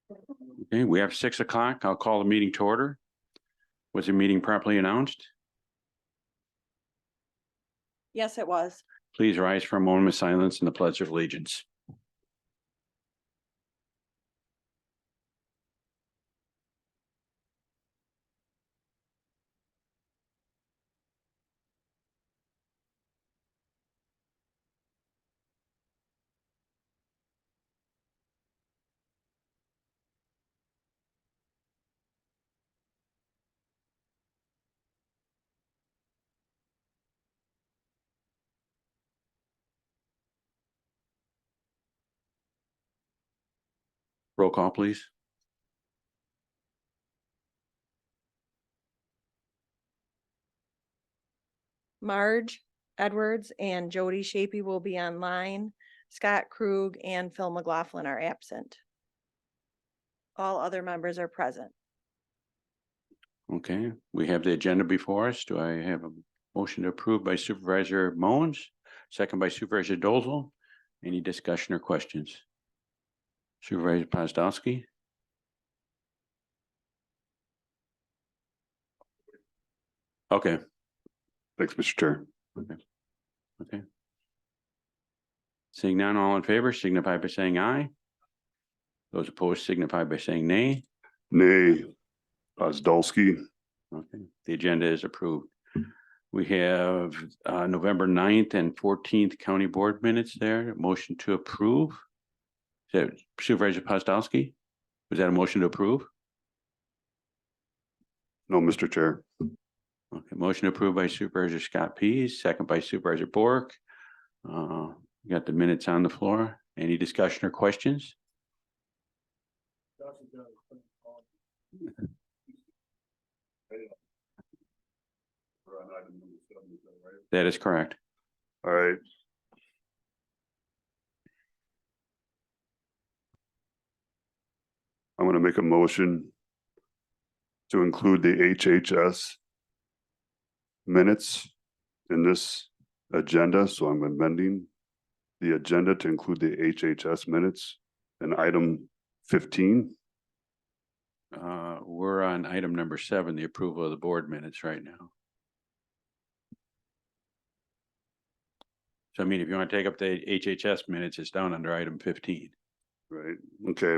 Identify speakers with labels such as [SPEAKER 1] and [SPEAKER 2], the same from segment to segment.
[SPEAKER 1] Okay, we have 6 o'clock. I'll call the meeting to order. Was the meeting properly announced?
[SPEAKER 2] Yes, it was.
[SPEAKER 1] Please rise for a moment of silence and the pledge of allegiance. Roll call, please.
[SPEAKER 2] Marge Edwards and Jody Shapey will be online. Scott Krug and Phil McLaughlin are absent. All other members are present.
[SPEAKER 1] Okay, we have the agenda before us. Do I have a motion to approve by Supervisor Moens, second by Supervisor Dozel? Any discussion or questions? Supervisor Pozdowski? Okay.
[SPEAKER 3] Thanks, Mr. Chair.
[SPEAKER 1] Okay. Seeing none, all in favor signify by saying aye. Those opposed signify by saying nay.
[SPEAKER 3] Nay. Pozdolski.
[SPEAKER 1] Okay, the agenda is approved. We have November 9th and 14th county board minutes there. Motion to approve. Is that Supervisor Pozdowski? Was that a motion to approve?
[SPEAKER 3] No, Mr. Chair.
[SPEAKER 1] Okay, motion approved by Supervisor Scott Pease, second by Supervisor Bork. You got the minutes on the floor. Any discussion or questions? That is correct.
[SPEAKER 3] All right. I'm going to make a motion to include the HHS minutes in this agenda. So I'm amending the agenda to include the HHS minutes in item 15.
[SPEAKER 1] We're on item number 7, the approval of the board minutes right now. So I mean, if you want to take up the HHS minutes, it's down under item 15.
[SPEAKER 3] Right. Okay.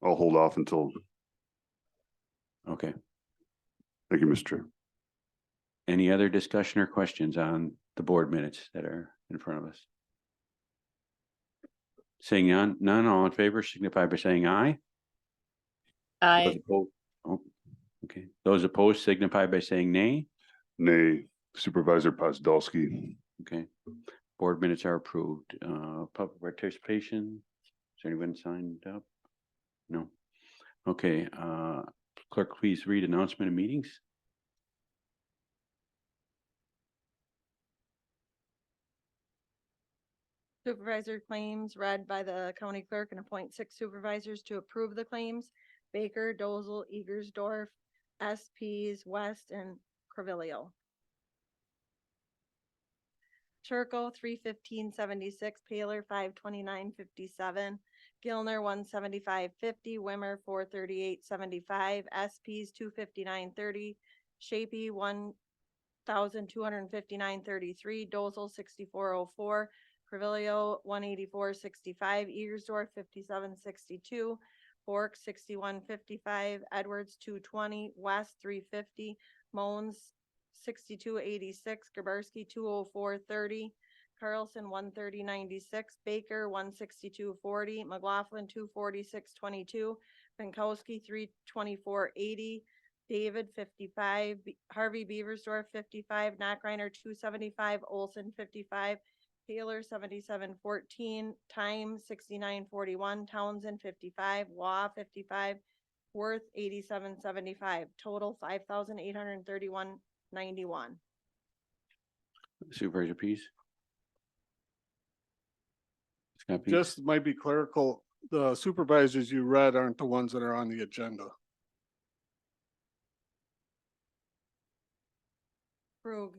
[SPEAKER 3] I'll hold off until.
[SPEAKER 1] Okay.
[SPEAKER 3] Thank you, Mr. Chair.
[SPEAKER 1] Any other discussion or questions on the board minutes that are in front of us? Seeing none, all in favor signify by saying aye.
[SPEAKER 2] Aye.
[SPEAKER 1] Oh, okay. Those opposed signify by saying nay.
[SPEAKER 3] Nay. Supervisor Pozdolski.
[SPEAKER 1] Okay. Board minutes are approved. Public participation. Is there anyone signed up? No. Okay. Clerk, please read announcement of meetings.
[SPEAKER 2] Supervisor claims read by the county clerk and appoint 6 supervisors to approve the claims. Baker, Dozel, Egersdorf, SPs, West, and Crevilio. Turco 315.76, Paler 529.57, Gilner 175.50, Wimmer 438.75, SPs 259.30, Shapey 1,259.33, Dozel 64.04, Crevilio 184.65, Egersdorf 57.62, Bork 61.55, Edwards 220, West 350, Moans 62.86, Graberski 204.30, Carlson 130.96, Baker 162.40, McLaughlin 246.22, Pinkowski 324.80, David 55, Harvey Beaversdorf 55, Knockreiner 275, Olson 55, Taylor 77.14, Time 69.41, Townsend 55, Waugh 55, Worth 87.75, total 5,831.91.
[SPEAKER 1] Supervisor Pease. Scott Pease.
[SPEAKER 4] Just might be clerical. The supervisors you read aren't the ones that are on the agenda.
[SPEAKER 2] Krug,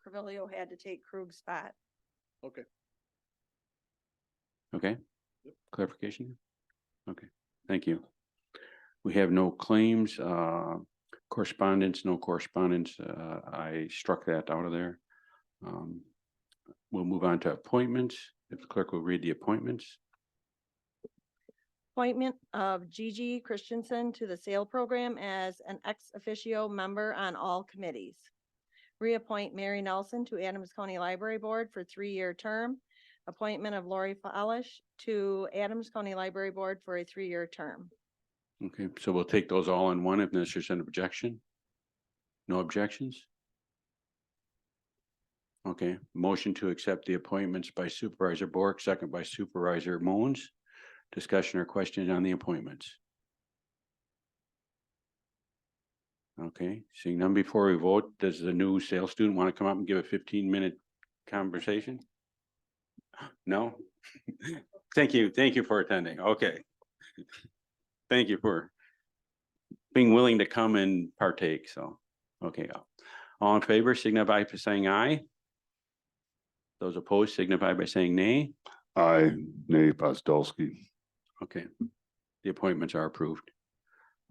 [SPEAKER 2] Crevilio had to take Krug's spot.
[SPEAKER 4] Okay.
[SPEAKER 1] Okay. Clarification. Okay. Thank you. We have no claims, correspondence, no correspondence. I struck that out of there. We'll move on to appointments. If the clerk will read the appointments.
[SPEAKER 2] Appointment of Gigi Christensen to the sale program as an ex officio member on all committees. Reappoint Mary Nelson to Adams County Library Board for 3-year term. Appointment of Lori Fallish to Adams County Library Board for a 3-year term.
[SPEAKER 1] Okay, so we'll take those all in one if there's an objection. No objections? Okay, motion to accept the appointments by Supervisor Bork, second by Supervisor Moans. Discussion or questions on the appointments? Okay, seeing none before we vote, does the new sales student want to come up and give a 15-minute conversation? No? Thank you for attending. Okay. Thank you for being willing to come and partake, so, okay. All in favor, signify by saying aye. Those opposed signify by saying nay.
[SPEAKER 3] Aye, nay, Pozdolski.
[SPEAKER 1] Okay, the appointments are approved.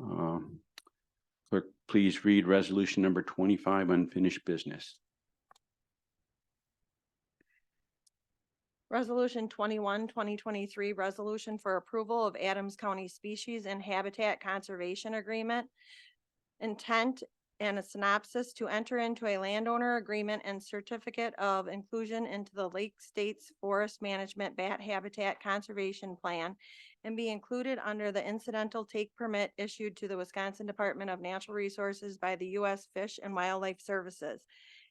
[SPEAKER 1] Clerk, please read resolution number 25, unfinished business.
[SPEAKER 2] Resolution 21, 2023, resolution for approval of Adams County Species and Habitat Conservation Agreement. Intent and a synopsis to enter into a landowner agreement and certificate of inclusion into the Lake States Forest Management Bat Habitat Conservation Plan and be included under the incidental take permit issued to the Wisconsin Department of Natural Resources by the U.S. Fish and Wildlife Services.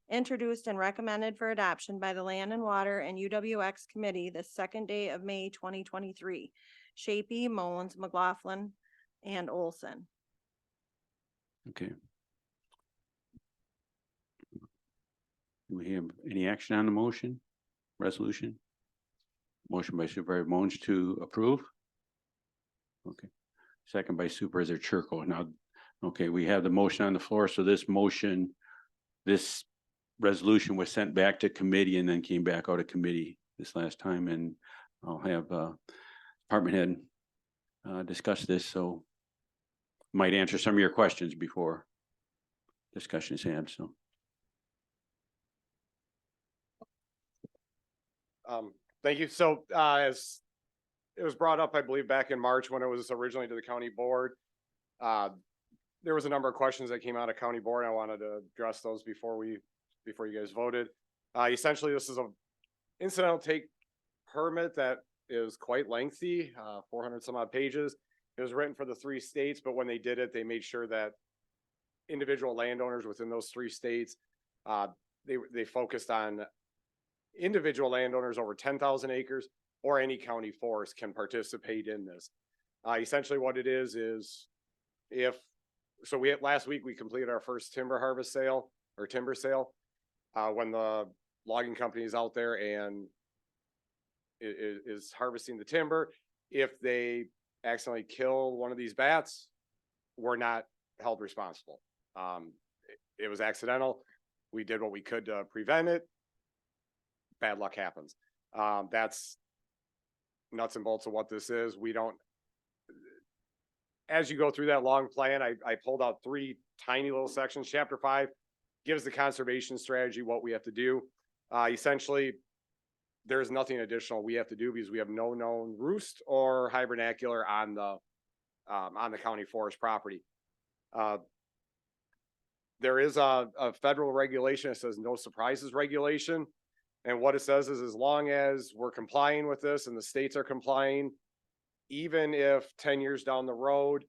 [SPEAKER 2] Introduced and recommended for adoption by the Land and Water and UWX Committee the second day of May 2023. Shapey, Moans, McLaughlin, and Olson.
[SPEAKER 1] Okay. Do we have any action on the motion? Resolution? Motion by Supervisor Moans to approve? Okay. Second by Supervisor Churko. Now, okay, we have the motion on the floor, so this resolution was sent back to committee and then came back out of committee this last time, and I'll have department head discuss this, so might answer some of your questions before discussion is had, so.
[SPEAKER 5] Thank you. So, as it was brought up, I believe back in March when it was originally to the county board, there was a number of questions that came out of county board. I wanted to address those before you guys voted. Essentially, this is a incidental take permit that is quite lengthy, 400 some odd pages. It was written for the 3 states, but when they did it, they made sure that individual landowners within those 3 states, they focused on individual landowners over 10,000 acres or any county forest can participate in this. Essentially what it is last week we completed our first timber harvest sale or timber sale, when the logging company is out there and is harvesting the timber. If they accidentally kill one of these bats, we're not held responsible. It was accidental. We did what we could to prevent it. Bad luck happens. That's nuts and bolts of what this is. We don't, as you go through that long plan, I pulled out 3 tiny little sections. Chapter 5 gives the conservation strategy, what we have to do. Essentially, there's nothing additional we have to do because we have no known roost or hibernacular on the county forest property. There is a federal regulation that says no surprises regulation. And what it says is as long as we're complying with this and the states are complying, even if 10 years down the road,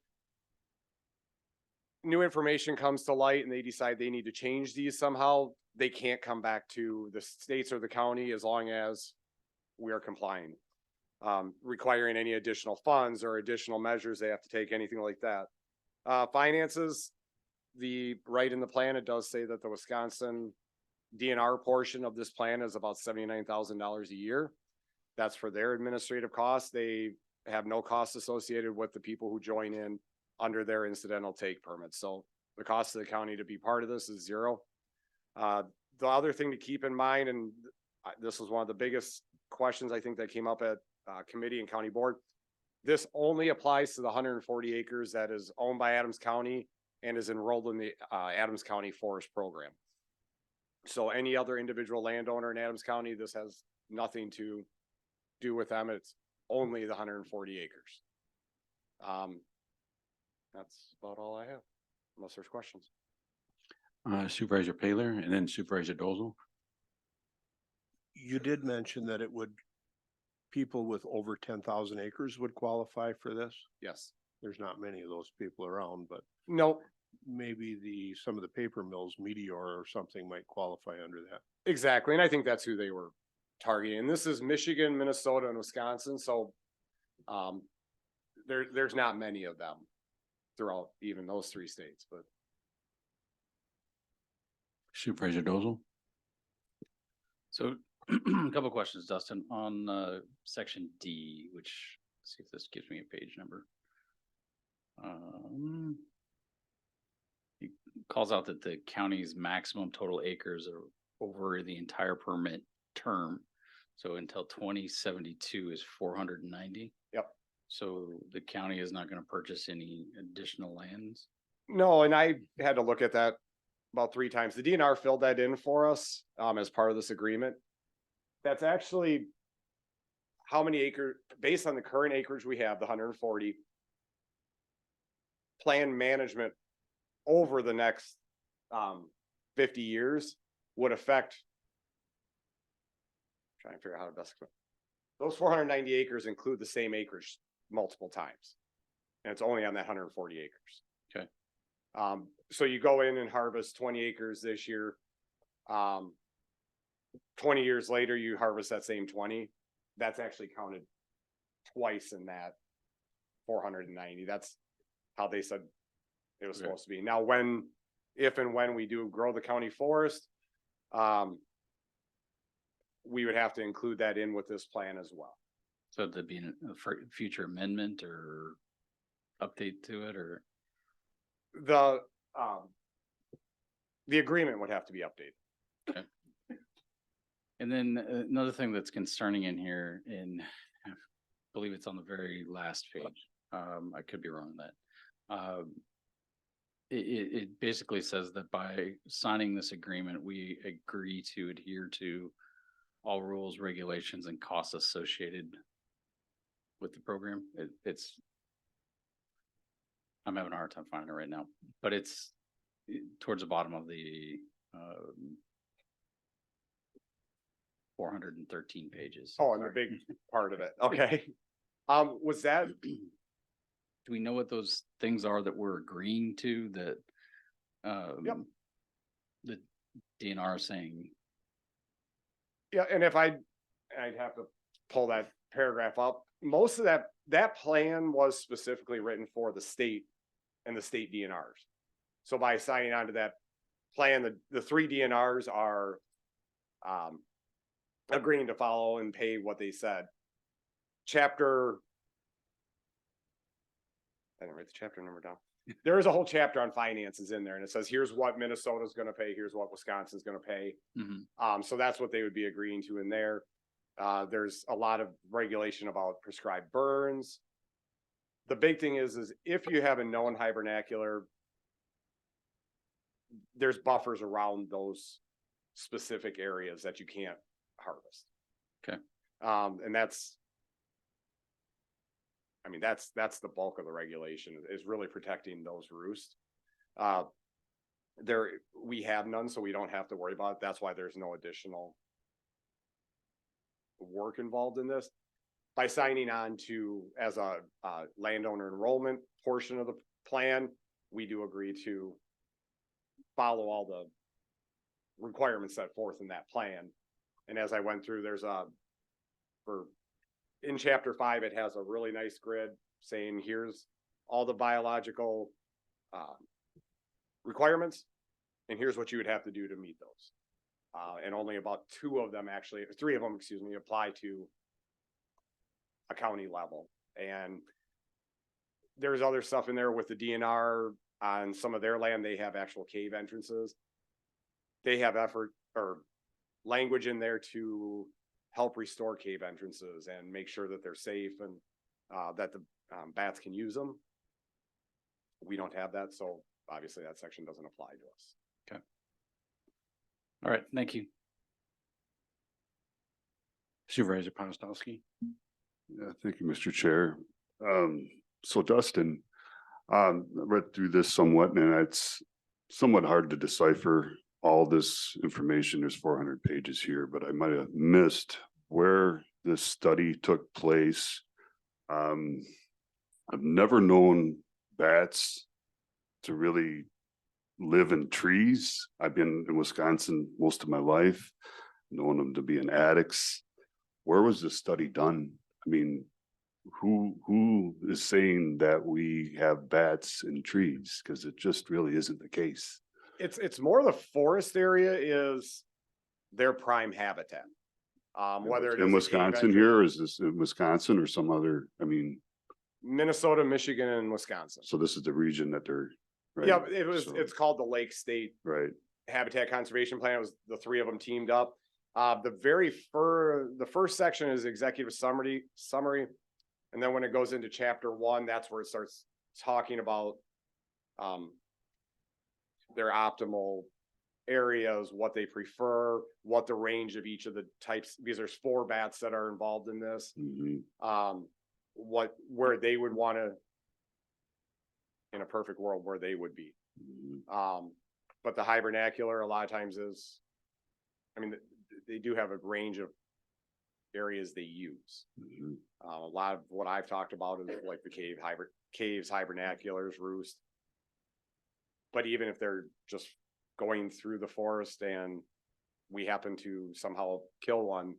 [SPEAKER 5] new information comes to light and they decide they need to change these somehow, they can't come back to the states or the county as long as we are complying, requiring any additional funds or additional measures they have to take, anything like that. Finances, right in the plan, it does say that the Wisconsin DNR portion of this plan is about $79,000 a year. That's for their administrative costs. They have no costs associated with the people who join in under their incidental take permits. So the cost of the county to be part of this is 0. The other thing to keep in mind, and this was one of the biggest questions I think that came up at committee and county board, This only applies to the 140 acres that is owned by Adams County and is enrolled in the Adams County Forest Program. So any other individual landowner in Adams County, this has nothing to do with them. It's only the 140 acres. That's about all I have, unless there's questions.
[SPEAKER 1] Supervisor Paler and then Supervisor Dozel.
[SPEAKER 6] You did mention that it would, people with over 10,000 acres would qualify for this.
[SPEAKER 5] Yes.
[SPEAKER 6] There's not many of those people around, but
[SPEAKER 5] No,
[SPEAKER 6] maybe some of the paper mills, Meteor or something might qualify under that.
[SPEAKER 5] exactly. And I think that's who they were targeting. And this is Michigan, Minnesota, and Wisconsin. So there's not many of them throughout even those three states, but
[SPEAKER 1] Supervisor Dozel.
[SPEAKER 7] So a couple of questions, Dustin, on section D, which, let's see if this gives me a page number. It calls out that the county's maximum total acres are over the entire permit term. So until 2072 is 490.
[SPEAKER 5] Yep.
[SPEAKER 7] So the county is not going to purchase any additional lands.
[SPEAKER 5] no, and I had to look at that about 3 times. The DNR filled that in for us as part of this agreement. That's actually how many acres, based on the current acreage we have, the 140, plan management over the next 50 years would affect, trying to figure out how to best. Those 490 acres include the same acreage multiple times. And it's only on that 140 acres.
[SPEAKER 7] Okay.
[SPEAKER 5] So you go in and harvest 20 acres this year. 20 years later, you harvest that same 20. That's actually counted twice in that 490. That's how they said it was
[SPEAKER 7] Okay.
[SPEAKER 5] supposed to be. Now, if and when we do grow the county forest, we would have to include that in with this plan as well.
[SPEAKER 7] So there'd be a future amendment or update to it, or?
[SPEAKER 5] The agreement would have to be updated.
[SPEAKER 7] And then another thing that's concerning in here, and I believe it's on the very last page. I could be wrong on that. It basically says that by signing this agreement, we agree to adhere to all rules, regulations, and costs associated with the program. I'm having a hard time finding it right now, but it's towards the bottom of the 413 pages.
[SPEAKER 5] Oh, and the big part of it. Okay. Was that,
[SPEAKER 7] Do we know what those things are that we're agreeing to that? The DNR is saying,
[SPEAKER 5] yeah, and if I'd have to pull that paragraph up. Most of that plan was specifically written for the state and the state DNRs. So by signing on to that plan, the 3 DNRs are agreeing to follow and pay what they said. I didn't write the chapter number down. There is a whole chapter on finances in there, and it says, here's what Minnesota's gonna pay, here's what Wisconsin's gonna pay. So that's what they would be agreeing to in there. There's a lot of regulation about prescribed burns. The big thing is if you have a known hibernacular, there's buffers around those specific areas that you can't harvest.
[SPEAKER 7] Okay.
[SPEAKER 5] And that's the bulk of the regulation, is really protecting those roosts. We have none, so we don't have to worry about it. That's why there's no additional work involved in this. By signing on to, as a landowner enrollment portion of the plan, we do agree to follow all the requirements set forth in that plan. And as I went through, in chapter 5, it has a really nice grid saying, here's all the biological requirements, and here's what you would have to do to meet those. And only about 3 of them, apply to a county level. And there's other stuff in there with the DNR on some of their land. They have actual cave entrances. They have language in there to help restore cave entrances and make sure that they're safe. And that the bats can use them. We don't have that, so obviously that section doesn't apply to us.
[SPEAKER 7] All right, thank you.
[SPEAKER 1] Supervisor Postowski.
[SPEAKER 3] Yeah, thank you, Mr. Chair. So Dustin, I read through this somewhat and it's somewhat hard to decipher all this information. There's 400 pages here, but I might have missed where this study took place. I've never known bats to really live in trees. I've been in Wisconsin most of my life, known them to be in attics. Where was this study done? I mean, who is saying that we have bats in trees? Because it just really isn't the case.
[SPEAKER 5] It's more the forest area is their prime habitat. Whether it is a
[SPEAKER 3] In
[SPEAKER 5] cave
[SPEAKER 3] Wisconsin
[SPEAKER 5] entrance-
[SPEAKER 3] here, or is this in Wisconsin or some other, I mean,
[SPEAKER 5] Minnesota, Michigan, and Wisconsin.
[SPEAKER 3] so this is the region that they're. right?
[SPEAKER 5] Yeah,
[SPEAKER 3] So-
[SPEAKER 5] it's called the Lake State
[SPEAKER 3] Right,
[SPEAKER 5] Habitat Conservation Plan. It was the three of them teamed up. The first section is executive summary. And then when it goes into chapter 1, that's where it starts talking about their optimal areas, what they prefer, what the range of each of the types, because there's 4 bats that are involved in this.
[SPEAKER 3] mhm,
[SPEAKER 5] Where they would want to, in a perfect world, where they would be.
[SPEAKER 3] mhm,
[SPEAKER 5] But the hibernacular a lot of times is, I mean, they do have a range of areas they use.
[SPEAKER 3] mhm.
[SPEAKER 5] A lot of what I've talked about is like the caves, hibernaculars, roost. But even if they're just going through the forest and we happen to somehow kill one,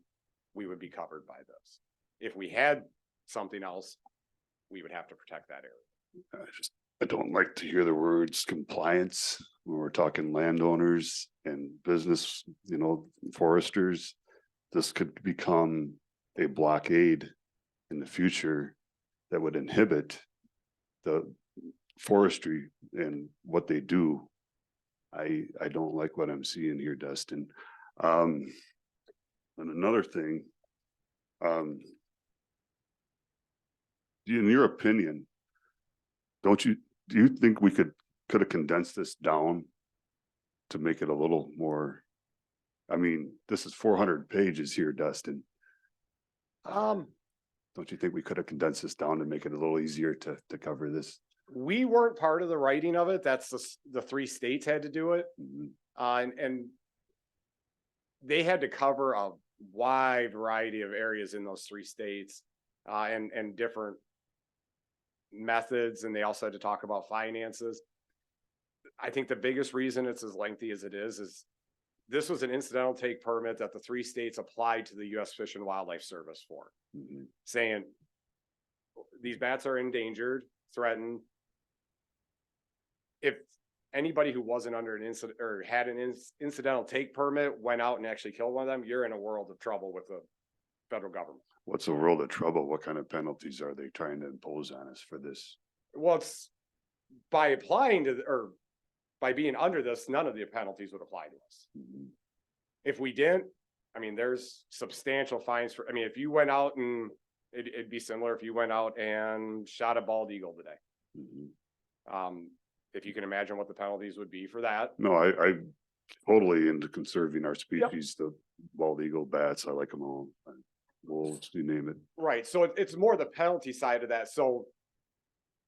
[SPEAKER 5] we would be covered by this. If we had something else, we would have to protect that area.
[SPEAKER 3] I don't like to hear the words compliance when we're talking landowners and business, foresters. This could become a blockade in the future that would inhibit the forestry and what they do. I don't like what I'm seeing here, Dustin. And another thing, in your opinion, do you think we could have condensed this down to make it a little more? I mean, this is 400 pages here, Dustin. Don't you think we could have condensed this down to make it a little easier to cover this?
[SPEAKER 5] We weren't part of the writing of it. That's the 3 states had to do it.
[SPEAKER 3] Mhm,
[SPEAKER 5] And they had to cover a wide variety of areas in those 3 states, and different methods. And they also had to talk about finances. I think the biggest reason it's as lengthy as it is this was an incidental take permit that the 3 states applied to the U.S. Fish and Wildlife Service for,
[SPEAKER 3] mhm,
[SPEAKER 5] saying these bats are endangered, threatened. If anybody who wasn't under an incident or had an incidental take permit went out and actually killed one of them, you're in a world of trouble with the federal government.
[SPEAKER 3] What's the world of trouble? What kind of penalties are they trying to impose on us for this?
[SPEAKER 5] Well, it's by applying to, or by being under this, none of the penalties would apply to us.
[SPEAKER 3] Mhm,
[SPEAKER 5] If we didn't, I mean, there's substantial fines for, I mean, if you went out and it'd be similar if you went out and shot a bald eagle today.
[SPEAKER 3] mhm.
[SPEAKER 5] If you can imagine what the penalties would be for that.
[SPEAKER 3] No, I totally into conserving our species, the bald eagle, bats, I like them all. Wolves, you name it.
[SPEAKER 5] Right, so it's more the penalty side of that. So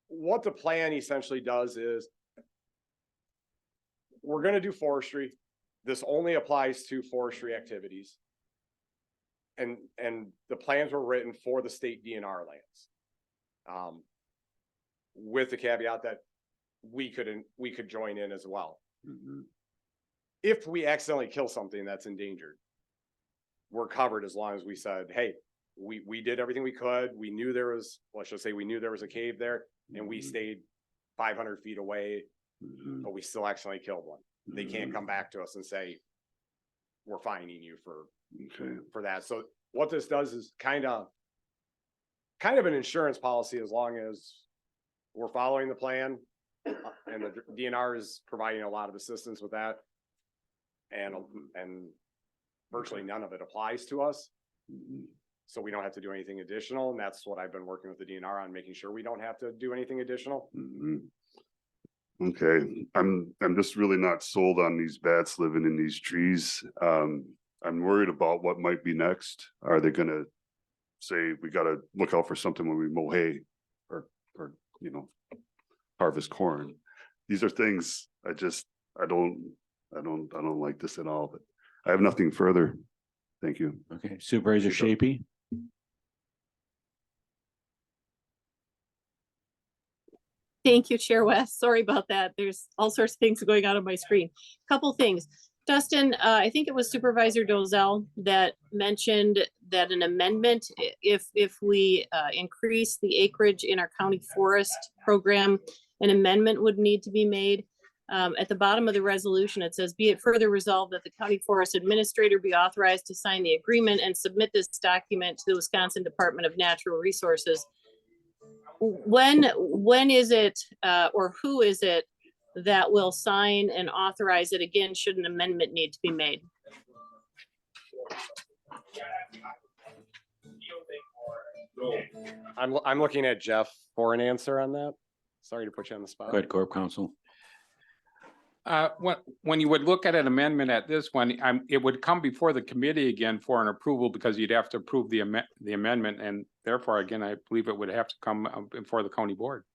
[SPEAKER 5] what the plan essentially does is we're gonna do forestry. This only applies to forestry activities. And the plans were written for the state DNR lands. With the caveat that we could join in as well.
[SPEAKER 3] Mhm,
[SPEAKER 5] If we accidentally kill something that's endangered, we're covered as long as we said, hey, we did everything we could. We knew there was, let's just say we knew there was a cave there and we
[SPEAKER 3] mhm,
[SPEAKER 5] stayed 500 feet away,
[SPEAKER 3] mhm,
[SPEAKER 5] but we still accidentally killed one. They can't come back to us and say, we're fining you for
[SPEAKER 3] Okay,
[SPEAKER 5] that. So what this does is kind of an insurance policy as long as we're following the plan. And the DNR is providing a lot of assistance with that. And virtually none of it applies to us.
[SPEAKER 3] mhm.
[SPEAKER 5] so we don't have to do anything additional. And that's what I've been working with the DNR on, making sure we don't have to do anything additional.
[SPEAKER 3] Mhm. Okay, I'm just really not sold on these bats living in these trees. I'm worried about what might be next. Are they gonna say we gotta look out for something when we mow hay or, you know, harvest corn? These are things I don't like this at all, but I have nothing further. Thank you.
[SPEAKER 1] Okay, Supervisor Shapey?
[SPEAKER 8] Thank you, Chair West. Sorry about that. There's all sorts of things going on my screen. Couple things. Dustin, I think it was Supervisor Dozell that mentioned that an amendment, if we increase the acreage in our county forest program, an amendment would need to be made. At the bottom of the resolution, it says, be it further resolved that the county forest administrator be authorized to sign the agreement and submit this document to the Wisconsin Department of Natural Resources. When is it, or who is it that will sign and authorize it? Again, should an amendment need to be made?
[SPEAKER 5] I'm looking at Jeff for an answer on that. Sorry to put you on the spot.
[SPEAKER 1] Go ahead, Corp Counsel.
[SPEAKER 9] When you would look at an amendment at this one, it would come before the committee again for an approval because you'd have to approve the amendment, and therefore, again, I believe it would have to come before the county board.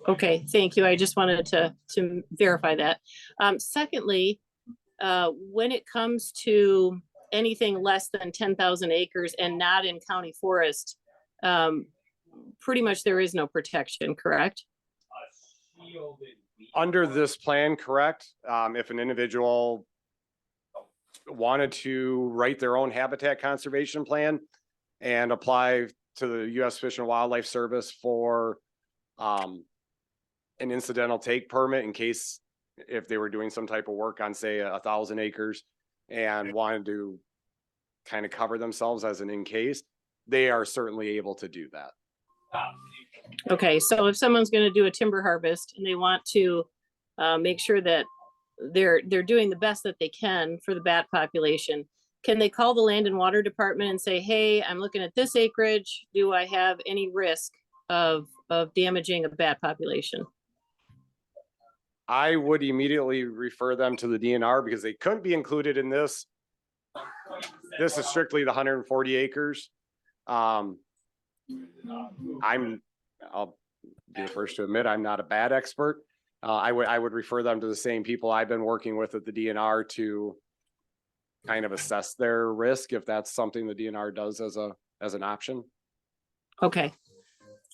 [SPEAKER 8] Okay, thank you. I just wanted to verify that. Secondly, when it comes to anything less than 10,000 acres and not in county forest, pretty much there is no protection, correct?
[SPEAKER 5] Under this plan, correct? If an individual wanted to write their own habitat conservation plan and apply to the U.S. Fish and Wildlife Service for an incidental take permit in case if they were doing some type of work on, say, 1,000 acres and wanted to kind of cover themselves as an in case, they are certainly able to do that.
[SPEAKER 8] Okay, so if someone's going to do a timber harvest and they want to make sure that they're doing the best that they can for the bat population, can they call the Land and Water Department and say, hey, I'm looking at this acreage. Do I have any risk of damaging a bat population?
[SPEAKER 5] I would immediately refer them to the DNR because they couldn't be included in this. This is strictly the 140 acres. I'll be the first to admit I'm not a bat expert. I would refer them to the same people I've been working with at the DNR to kind of assess their risk if that's something the DNR does as an option.
[SPEAKER 8] Okay,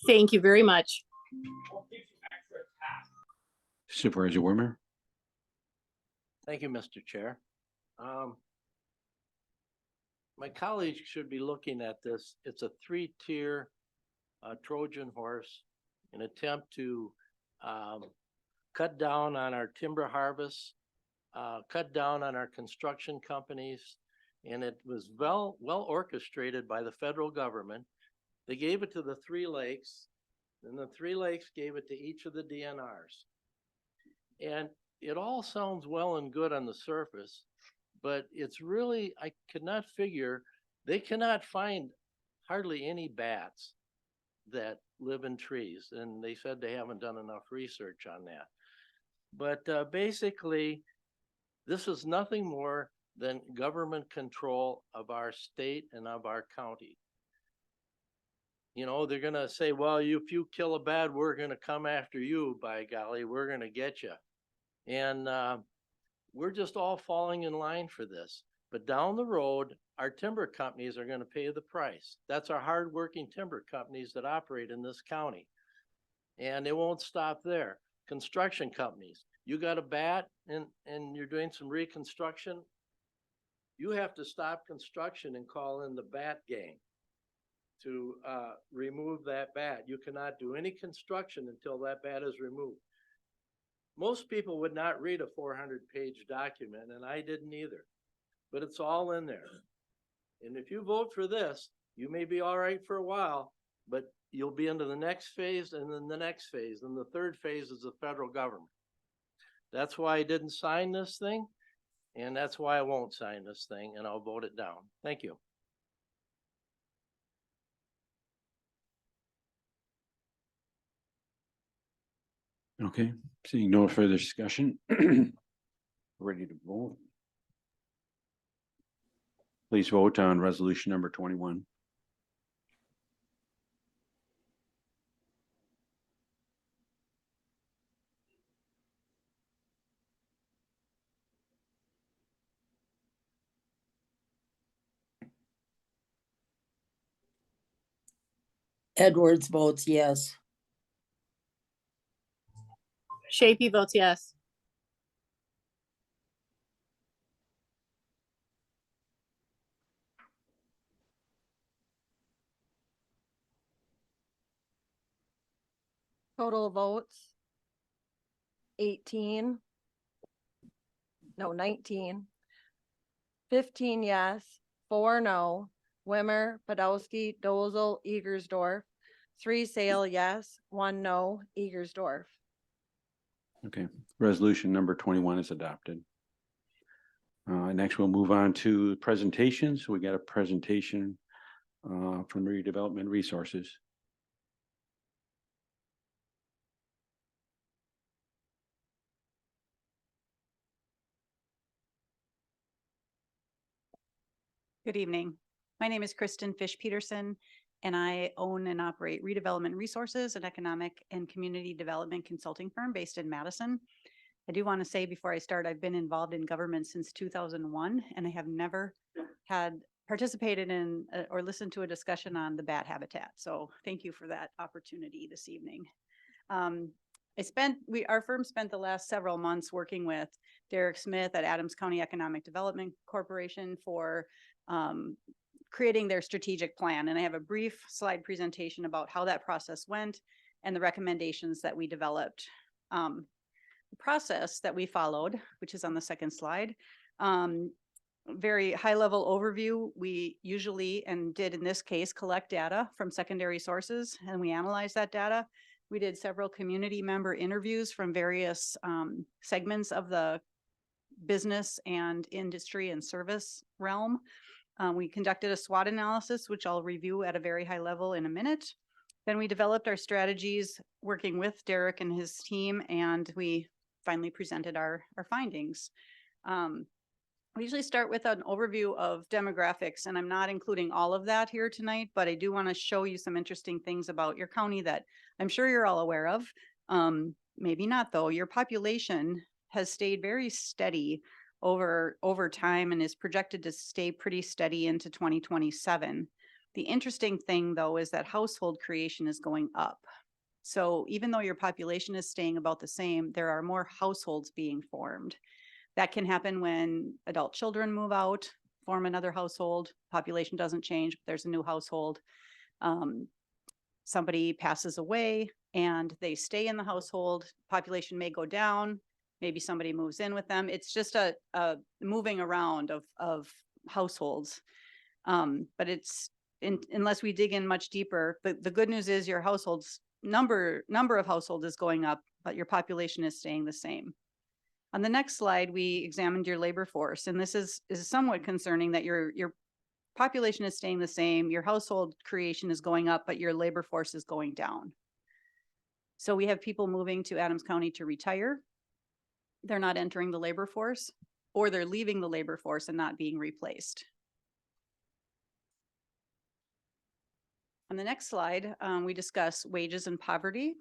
[SPEAKER 8] thank you very much.
[SPEAKER 1] Supervisor Wormer?
[SPEAKER 10] Thank you, Mr. Chair. My colleagues should be looking at this. It's a 3-tier Trojan horse, an attempt to cut down on our timber harvests, cut down on our construction companies, and it was well orchestrated by the federal government. They gave it to the 3 lakes, and the 3 lakes gave it to each of the DNRs. And it all sounds well and good on the surface, but it's really, I could not figure, they cannot find hardly any bats that live in trees. And they said they haven't done enough research on that. But basically, this is nothing more than government control of our state and of our county. You know, they're going to say, well, if you kill a bat, we're going to come after you, by golly, we're going to get you. And we're just all falling in line for this. But down the road, our timber companies are going to pay the price. That's our hardworking timber companies that operate in this county. And it won't stop there. Construction companies, you got a bat and you're doing some reconstruction, you have to stop construction and call in the bat gang to remove that bat. You cannot do any construction until that bat is removed. Most people would not read a 400-page document, and I didn't either, but it's all in there. And if you vote for this, you may be all right for a while, but you'll be into the next phase and then the next phase. And the third phase is the federal government. That's why I didn't sign this thing. And that's why I won't sign this thing, and I'll vote it down. Thank you.
[SPEAKER 1] Okay, seeing no further discussion. Ready to vote? Please vote on resolution number 21.
[SPEAKER 11] Edwards votes yes.
[SPEAKER 8] Shape votes yes.
[SPEAKER 2] Total votes. 18. No, 19. 15 yes, 4 no. Wimmer, Podolsky, Dozel, Egersdorf. 3 Sale yes, 1 no, Egersdorf.
[SPEAKER 1] Okay, resolution number 21 is adopted. Next, we'll move on to presentations. We got a presentation from Redevelopment Resources.
[SPEAKER 12] Good evening. My name is Kristen Fish Peterson, and I own and operate Redevelopment Resources, an economic and community development consulting firm based in Madison. I do want to say before I start, I've been involved in government since 2001, and I have never had participated in or listened to a discussion on the bat habitat. So thank you for that opportunity this evening. Our firm spent the last several months working with Derek Smith at Adams County Economic Development Corporation for creating their strategic plan. And I have a brief slide presentation about how that process went and the recommendations that we developed. The process that we followed, which is on the second slide, very high level overview. We usually, and did in this case, collect data from secondary sources, and we analyze that data. We did several community member interviews from various segments of the business and industry and service realm. We conducted a SWOT analysis, which I'll review at a very high level in a minute. Then we developed our strategies working with Derek and his team, and we finally presented our findings. We usually start with an overview of demographics, and I'm not including all of that here tonight, but I do want to show you some interesting things about your county that I'm sure you're all aware of. Maybe not though. Your population has stayed very steady over time and is projected to stay pretty steady into 2027. The interesting thing though is that household creation is going up. So even though your population is staying about the same, there are more households being formed. That can happen when adult children move out, form another household, population doesn't change, but there's a new household. Somebody passes away and they stay in the household, population may go down, maybe somebody moves in with them. It's just a moving around of households. But unless we dig in much deeper, the good news is your households number of households is going up, but your population is staying the same. On the next slide, we examined your labor force, and this is somewhat concerning that your population is staying the same, your household creation is going up, but your labor force is going down. So we have people moving to Adams County to retire. They're not entering the labor force, or they're leaving the labor force and not being replaced. On the next slide, we discuss wages and poverty.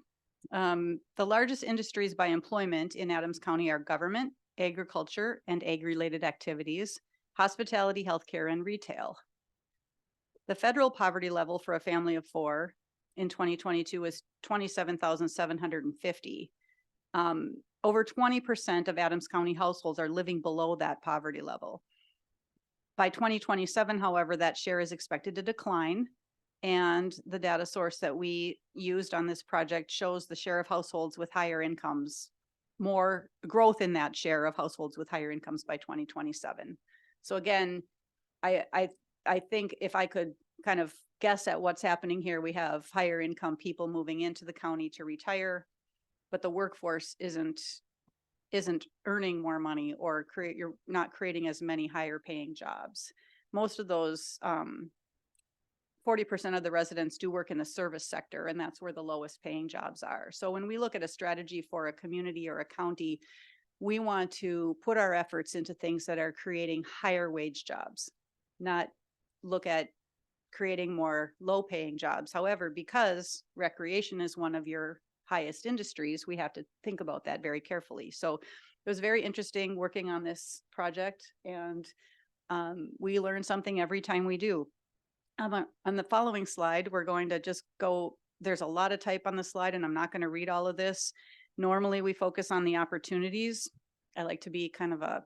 [SPEAKER 12] The largest industries by employment in Adams County are government, agriculture, and ag-related activities, hospitality, healthcare, and retail. The federal poverty level for a family of 4 in 2022 was 27,750. Over 20% of Adams County households are living below that poverty level. By 2027, however, that share is expected to decline. And the data source that we used on this project shows the share of households with higher incomes, more growth in that share of households with higher incomes by 2027. So again, I think if I could kind of guess at what's happening here, we have higher income people moving into the county to retire, but the workforce isn't earning more money, or you're not creating as many higher paying jobs. Most of those 40% of the residents do work in the service sector, and that's where the lowest paying jobs are. So when we look at a strategy for a community or a county, we want to put our efforts into things that are creating higher wage jobs, not look at creating more low paying jobs. However, because recreation is one of your highest industries, we have to think about that very carefully. So it was very interesting working on this project, and we learn something every time we do. On the following slide, we're going to just go, there's a lot of type on the slide, and I'm not going to read all of this. Normally we focus on the opportunities. I like to be kind of a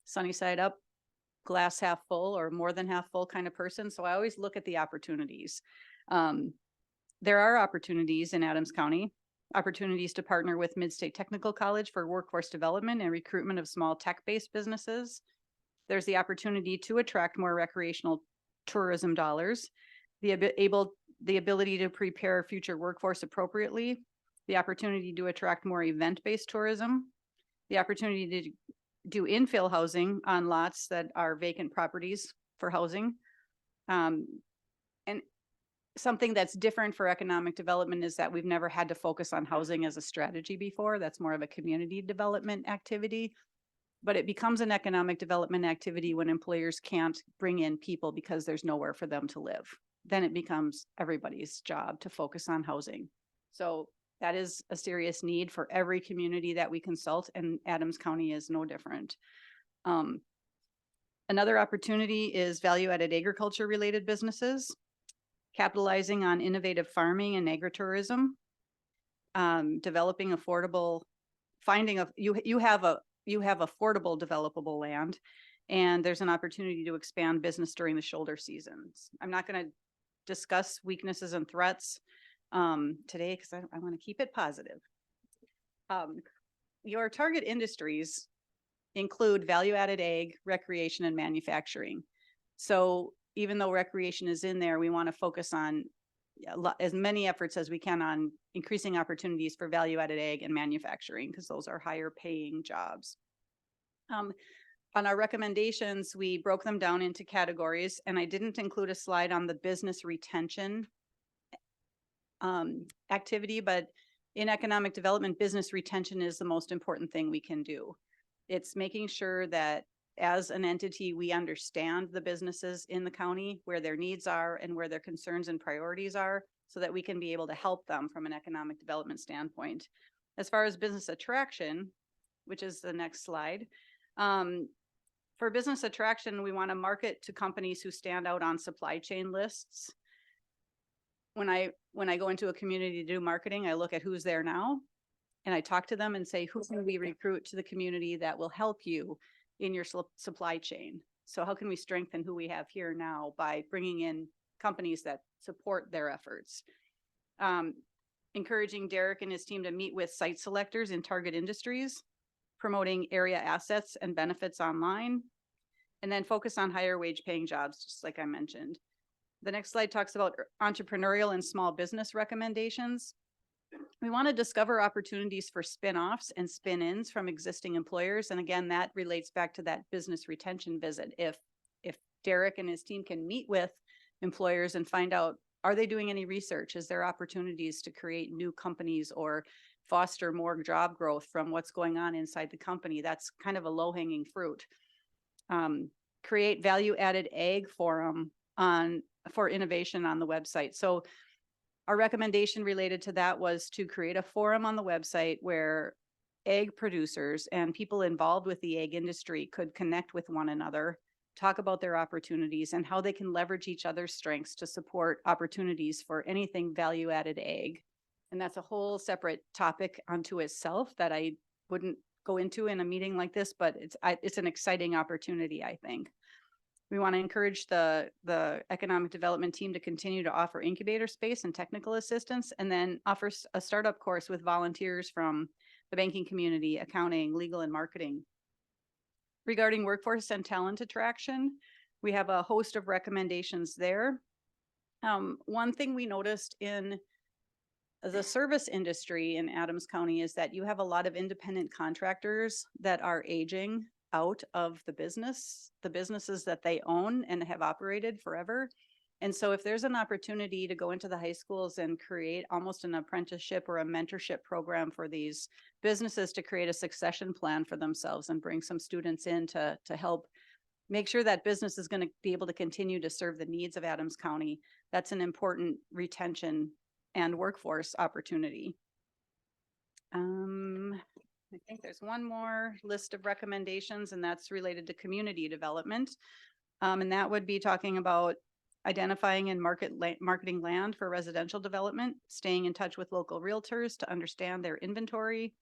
[SPEAKER 12] sunny side up, glass half full or more than half full kind of person. So I always look at the opportunities. There are opportunities in Adams County, opportunities to partner with Mid-State Technical College for workforce development and recruitment of small tech-based businesses. There's the opportunity to attract more recreational tourism dollars, the ability to prepare future workforce appropriately, the opportunity to attract more event-based tourism, the opportunity to do infill housing on lots that are vacant properties for housing. And something that's different for economic development is that we've never had to focus on housing as a strategy before. That's more of a community development activity. But it becomes an economic development activity when employers can't bring in people because there's nowhere for them to live. Then it becomes everybody's job to focus on housing. So that is a serious need for every community that we consult, and Adams County is no different. Another opportunity is value-added agriculture-related businesses, capitalizing on innovative farming and agritourism, developing affordable, you have affordable developable land, and there's an opportunity to expand business during the shoulder seasons. I'm not going to discuss weaknesses and threats today because I want to keep it positive. Your target industries include value-added ag, recreation, and manufacturing. So even though recreation is in there, we want to focus on as many efforts as we can on increasing opportunities for value-added ag and manufacturing, because those are higher paying jobs. On our recommendations, we broke them down into categories, and I didn't include a slide on the business retention activity, but in economic development, business retention is the most important thing we can do. It's making sure that as an entity, we understand the businesses in the county, where their needs are and where their concerns and priorities are, so that we can be able to help them from an economic development standpoint. As far as business attraction, which is the next slide, for business attraction, we want to market to companies who stand out on supply chain lists. When I go into a community to do marketing, I look at who's there now, and I talk to them and say, who can we recruit to the community that will help you in your supply chain? So how can we strengthen who we have here now by bringing in companies that support their efforts? Encouraging Derek and his team to meet with site selectors in target industries, promoting area assets and benefits online, and then focus on higher wage paying jobs, just like I mentioned. The next slide talks about entrepreneurial and small business recommendations. We want to discover opportunities for spin-offs and spin-ins from existing employers. And again, that relates back to that business retention visit. If Derek and his team can meet with employers and find out, are they doing any research? Is there opportunities to create new companies or foster more job growth from what's going on inside the company? That's kind of a low-hanging fruit. Create value-added ag forum for innovation on the website. So our recommendation related to that was to create a forum on the website where egg producers and people involved with the egg industry could connect with one another, talk about their opportunities and how they can leverage each other's strengths to support opportunities for anything value-added egg. And that's a whole separate topic unto itself that I wouldn't go into in a meeting like this, but it's an exciting opportunity, I think. We want to encourage the economic development team to continue to offer incubator space and technical assistance, and then offer a startup course with volunteers from the banking community, accounting, legal, and marketing. Regarding workforce and talent attraction, we have a host of recommendations there. One thing we noticed in the service industry in Adams County is that you have a lot of independent contractors that are aging out of the businesses that they own and have operated forever. And so if there's an opportunity to go into the high schools and create almost an apprenticeship or a mentorship program for these businesses to create a succession plan for themselves and bring some students in to help make sure that business is going to be able to continue to serve the needs of Adams County, that's an important retention and workforce opportunity. I think there's one more list of recommendations, and that's related to community development. And that would be talking about identifying and marketing land for residential development, staying in touch with local realtors to understand their inventory,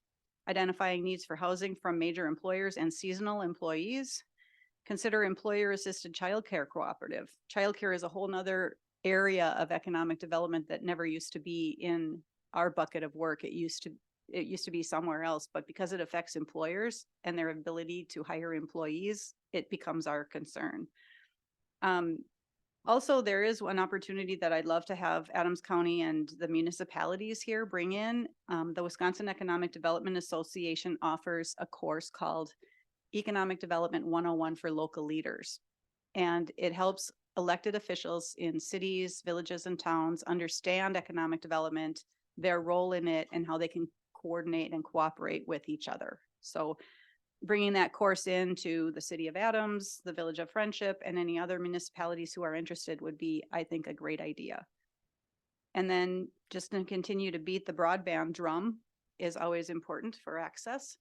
[SPEAKER 12] identifying needs for housing from major employers and seasonal employees. Consider employer-assisted childcare cooperative. Childcare is a whole nother area of economic development that never used to be in our bucket of work. It used to be somewhere else, but because it affects employers and their ability to hire employees, it becomes our concern. Also, there is one opportunity that I'd love to have Adams County and the municipalities here bring in. The Wisconsin Economic Development Association offers a course called Economic Development 101 for local leaders. And it helps elected officials in cities, villages, and towns understand economic development, their role in it, and how they can coordinate and cooperate with each other. So bringing that course into the city of Adams, the village of Friendship, and any other municipalities who are interested would be, I think, a great idea. And then just to continue to beat the broadband drum is always important for access.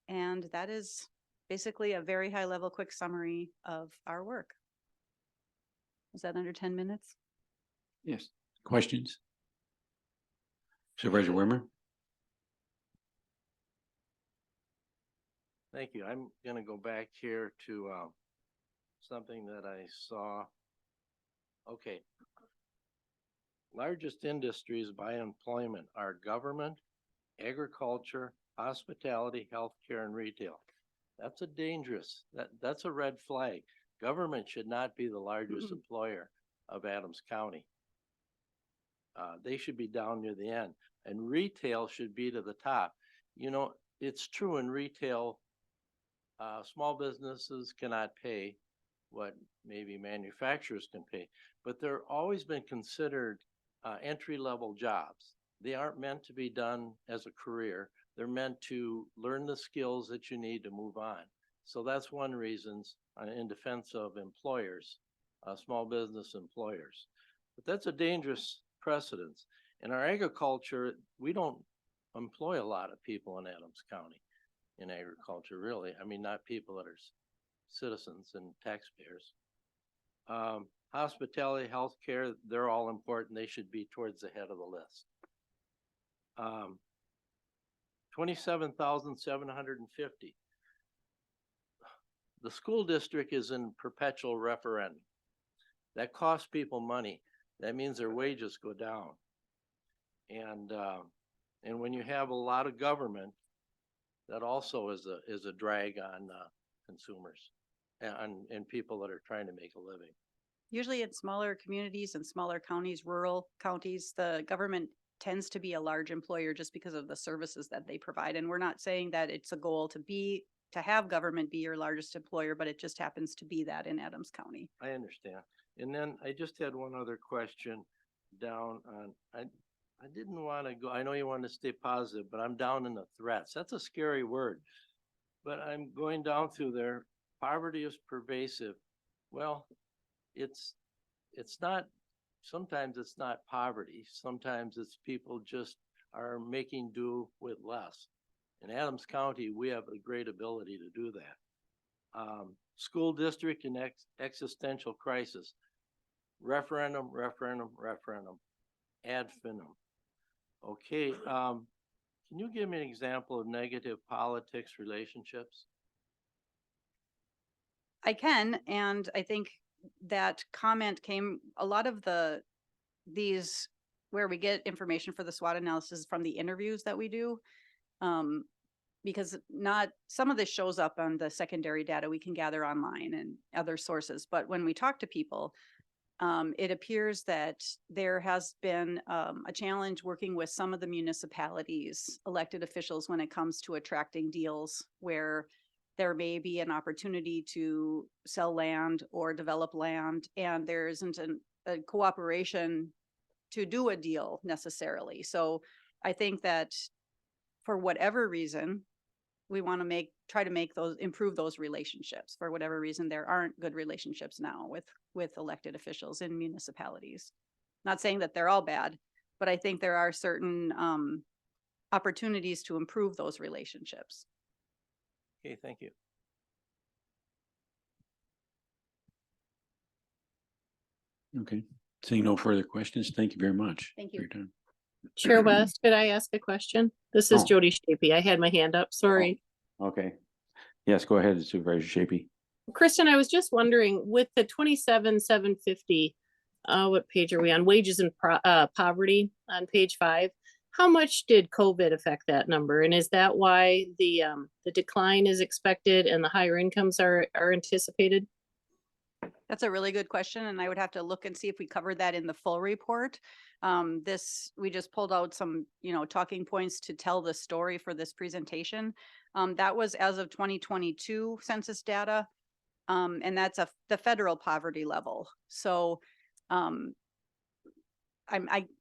[SPEAKER 12] And that is basically a very high level, quick summary of our work. Is that under 10 minutes?
[SPEAKER 1] Yes. Questions? Supervisor Wimmer?
[SPEAKER 10] Thank you. I'm gonna go back here to something that I saw. Okay. Largest industries by employment are government, agriculture, hospitality, healthcare, and retail. That's a dangerous, that's a red flag. Government should not be the largest employer of Adams County. They should be down near the end, and retail should be to the top. You know, it's true in retail, small businesses cannot pay what maybe manufacturers can pay, but they're always been considered entry-level jobs. They aren't meant to be done as a career. They're meant to learn the skills that you need to move on. So that's one reason in defense of employers, small business employers. But that's a dangerous precedence. In our agriculture, we don't employ a lot of people in Adams County in agriculture, really. I mean, not people that are citizens and taxpayers. Hospitality, healthcare, they're all important. They should be towards the head of the list. 27,750. The school district is in perpetual referendum. That costs people money. That means their wages go down. And when you have a lot of government, that also is a drag on consumers and people that are trying to make a living.
[SPEAKER 12] Usually in smaller communities and smaller counties, rural counties, the government tends to be a large employer just because of the services that they provide. And we're not saying that it's a goal to have government be your largest employer, but it just happens to be that in Adams County.
[SPEAKER 10] I understand. And then I just had one other question down on, I didn't want to go, I know you want to stay positive, but I'm down in the threats. That's a scary word. But I'm going down through there. Poverty is pervasive. Well, it's not, sometimes it's not poverty. Sometimes it's people just are making do with less. In Adams County, we have a great ability to do that. School district and existential crisis. Referendum, referendum, referendum, ad finum. Okay, can you give me an example of negative politics relationships?
[SPEAKER 12] I can, and I think that comment came, a lot of these where we get information for the SWOT analysis from the interviews that we do. Because not, some of this shows up on the secondary data we can gather online and other sources, but when we talk to people, it appears that there has been a challenge working with some of the municipalities, elected officials, when it comes to attracting deals where there may be an opportunity to sell land or develop land, and there isn't a cooperation to do a deal necessarily. So I think that for whatever reason, we want to try to improve those relationships. For whatever reason, there aren't good relationships now with elected officials in municipalities. Not saying that they're all bad, but I think there are certain opportunities to improve those relationships.
[SPEAKER 10] Okay, thank you.
[SPEAKER 1] Okay, seeing no further questions, thank you very much.
[SPEAKER 12] Thank
[SPEAKER 1] for
[SPEAKER 12] you.
[SPEAKER 1] your time.
[SPEAKER 8] Chair West, could I ask a question? This is
[SPEAKER 1] Oh.
[SPEAKER 8] Jody Shapey. I had my hand up, sorry.
[SPEAKER 1] Okay. Yes, go ahead, Supervisor Shapey.
[SPEAKER 8] Kristen, I was just wondering, with the 27,750, what page are we on? Wages and poverty on page 5. How much did COVID affect that number? And is that why the decline is expected and the higher incomes are anticipated?
[SPEAKER 12] That's a really good question, and I would have to look and see if we covered that in the full report. We just pulled out some, talking points to tell the story for this presentation. That was as of 2022 census data. And that's the federal poverty level. So, I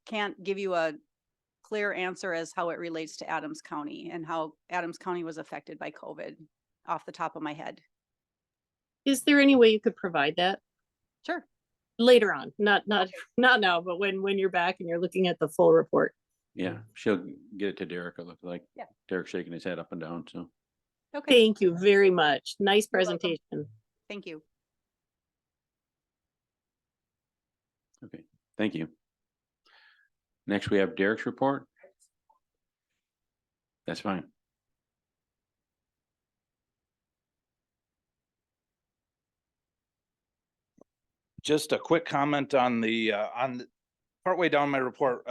[SPEAKER 12] can't give you a clear answer as how it relates to Adams County and how Adams County was affected by COVID off the top of my head.
[SPEAKER 8] Is there any way you could provide that
[SPEAKER 12] Sure.
[SPEAKER 8] later on? Not now, but when you're back and you're looking at the full report.
[SPEAKER 1] Yeah, she'll get it to Derek. It looked like
[SPEAKER 12] Yeah.
[SPEAKER 1] Derek's shaking his head up and down, so.
[SPEAKER 12] Okay.
[SPEAKER 8] Thank you very much. Nice
[SPEAKER 12] You're welcome.
[SPEAKER 8] presentation.
[SPEAKER 12] Thank you.
[SPEAKER 1] Okay, thank you. Next, we have Derek's report. That's fine.
[SPEAKER 13] Just a quick comment on partway down my report,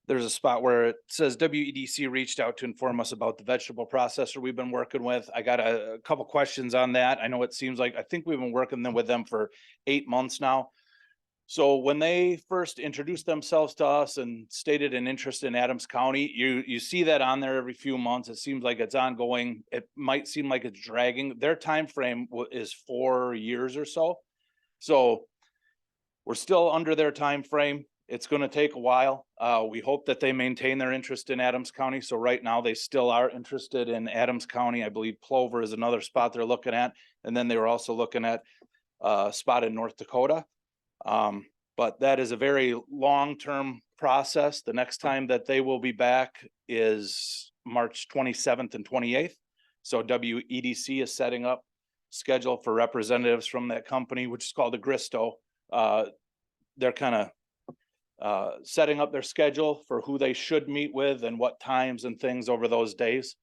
[SPEAKER 13] there's a spot where it says WEDC reached out to inform us about the vegetable processor we've been working with. I got a couple questions on that. I know it seems like, I think we've been working with them for 8 months now. So when they first introduced themselves to us and stated an interest in Adams County, you see that on there every few months. It seems like it's ongoing. It might seem like it's dragging. Their time frame is 4 years or so. So we're still under their time frame. It's going to take a while. We hope that they maintain their interest in Adams County. So right now they still are interested in Adams County. I believe Plover is another spot they're looking at. And then they were also looking at a spot in North Dakota. But that is a very long-term process. The next time that they will be back is March 27th and 28th. So WEDC is setting up schedule for representatives from that company, which is called Agristo. They're kind of setting up their schedule for who they should meet with and what times and things over those days.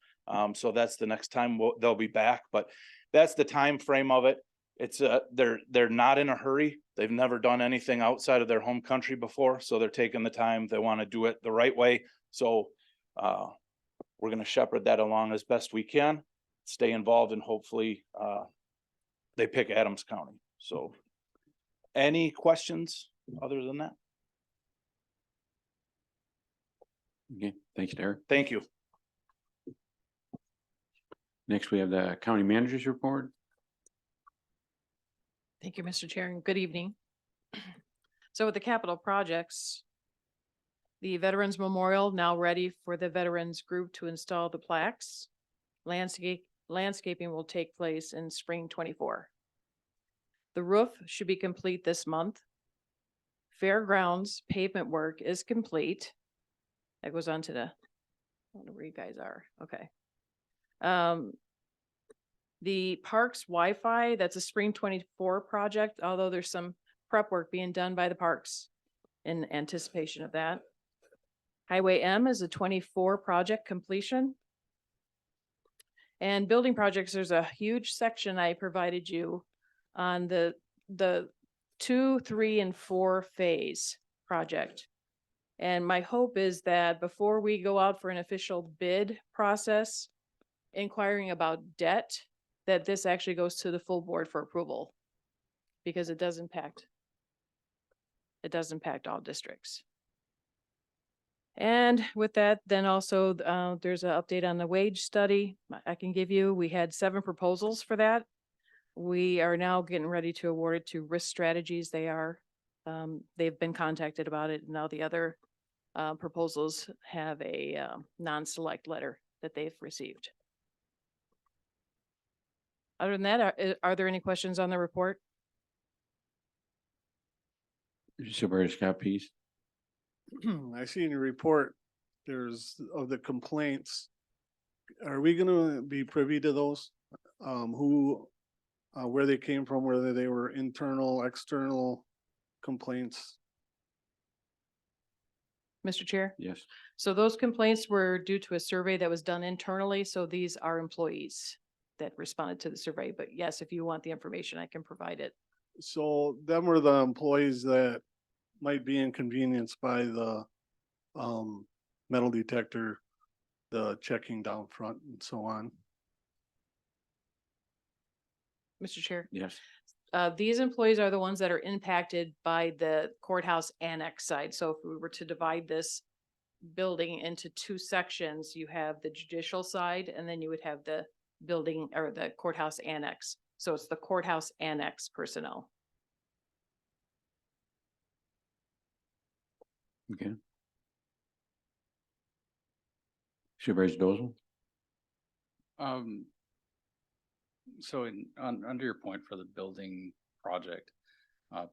[SPEAKER 13] So that's the next time they'll be back, but that's the time frame of it. It's they're not in a hurry. They've never done anything outside of their home country before, so they're taking the time. They want to do it the right way. So we're going to shepherd that along as best we can, stay involved, and hopefully they pick Adams County. So any questions other than that?
[SPEAKER 1] Okay, thanks, Derek.
[SPEAKER 13] Thank you.
[SPEAKER 1] Next, we have the county manager's report.
[SPEAKER 14] Thank you, Mr. Chair, and good evening. So with the capital projects, the Veterans Memorial now ready for the veterans group to install the plaques. Landscaping will take place in spring 24. The roof should be complete this month. Fairgrounds pavement work is complete. That goes on to I don't know where you guys are. Okay. The parks Wi-Fi, that's a spring 24 project, although there's some prep work being done by the parks in anticipation of that. Highway M is a 24 project completion. And building projects, there's a huge section I provided you on the 2, 3, and 4 phase project. And my hope is that before we go out for an official bid process, inquiring about debt, that this actually goes to the full board for approval, because it does impact all districts. And with that, then also there's an update on the wage study I can give you. We had 7 proposals for that. We are now getting ready to award it to Risk Strategies. They are they've been contacted about it. Now the other proposals have a non-select letter that they've received. Other than that, are there any questions on the report?
[SPEAKER 1] Supervisor Scott Pease.
[SPEAKER 4] I see in your report, there's of the complaints. Are we gonna be privy to those? Who, where they came from, whether they were internal, external complaints?
[SPEAKER 14] Mr. Chair?
[SPEAKER 1] Yes.
[SPEAKER 14] So those complaints were due to a survey that was done internally, so these are employees that responded to the survey. But yes, if you want the information, I can provide it.
[SPEAKER 4] So them were the employees that might be inconvenienced by the metal detector, the checking down front and so on.
[SPEAKER 14] Mr. Chair?
[SPEAKER 1] Yes.
[SPEAKER 14] These employees are the ones that are impacted by the courthouse annex side. So if we were to divide this building into two sections, you have the judicial side and then you would have the building or the courthouse annex. So it's the courthouse annex personnel.
[SPEAKER 1] Okay. Supervisor Dozel.
[SPEAKER 7] So under your point for the building project,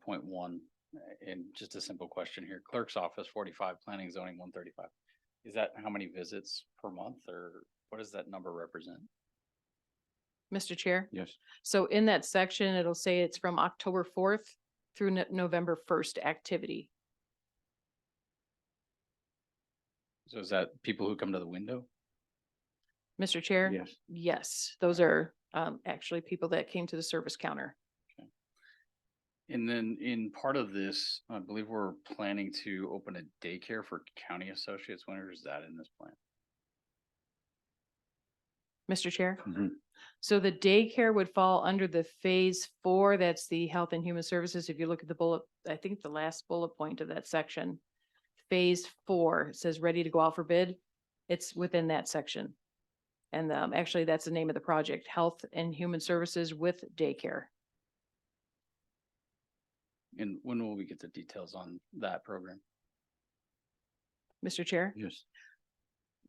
[SPEAKER 7] point one, and just a simple question here, clerk's office 45, planning zoning 135. Is that how many visits per month or what does that number represent?
[SPEAKER 14] Mr. Chair?
[SPEAKER 1] Yes.
[SPEAKER 14] So in that section, it'll say it's from October 4th through November 1st activity.
[SPEAKER 7] So is that people who come to the window?
[SPEAKER 14] Mr. Chair?
[SPEAKER 1] Yes.
[SPEAKER 14] Yes, those are actually people that came to the service counter.
[SPEAKER 7] And then in part of this, I believe we're planning to open a daycare for county associates. When is that in this plan?
[SPEAKER 14] Mr. Chair?
[SPEAKER 1] Mhm.
[SPEAKER 14] So the daycare would fall under the phase 4. That's the Health and Human Services. If you look at the bullet, I think the last bullet point of that section, phase 4, it says ready to go out for bid. It's within that section. And actually, that's the name of the project, Health and Human Services with Daycare.
[SPEAKER 7] And when will we get the details on that program?
[SPEAKER 14] Mr. Chair?
[SPEAKER 1] Yes.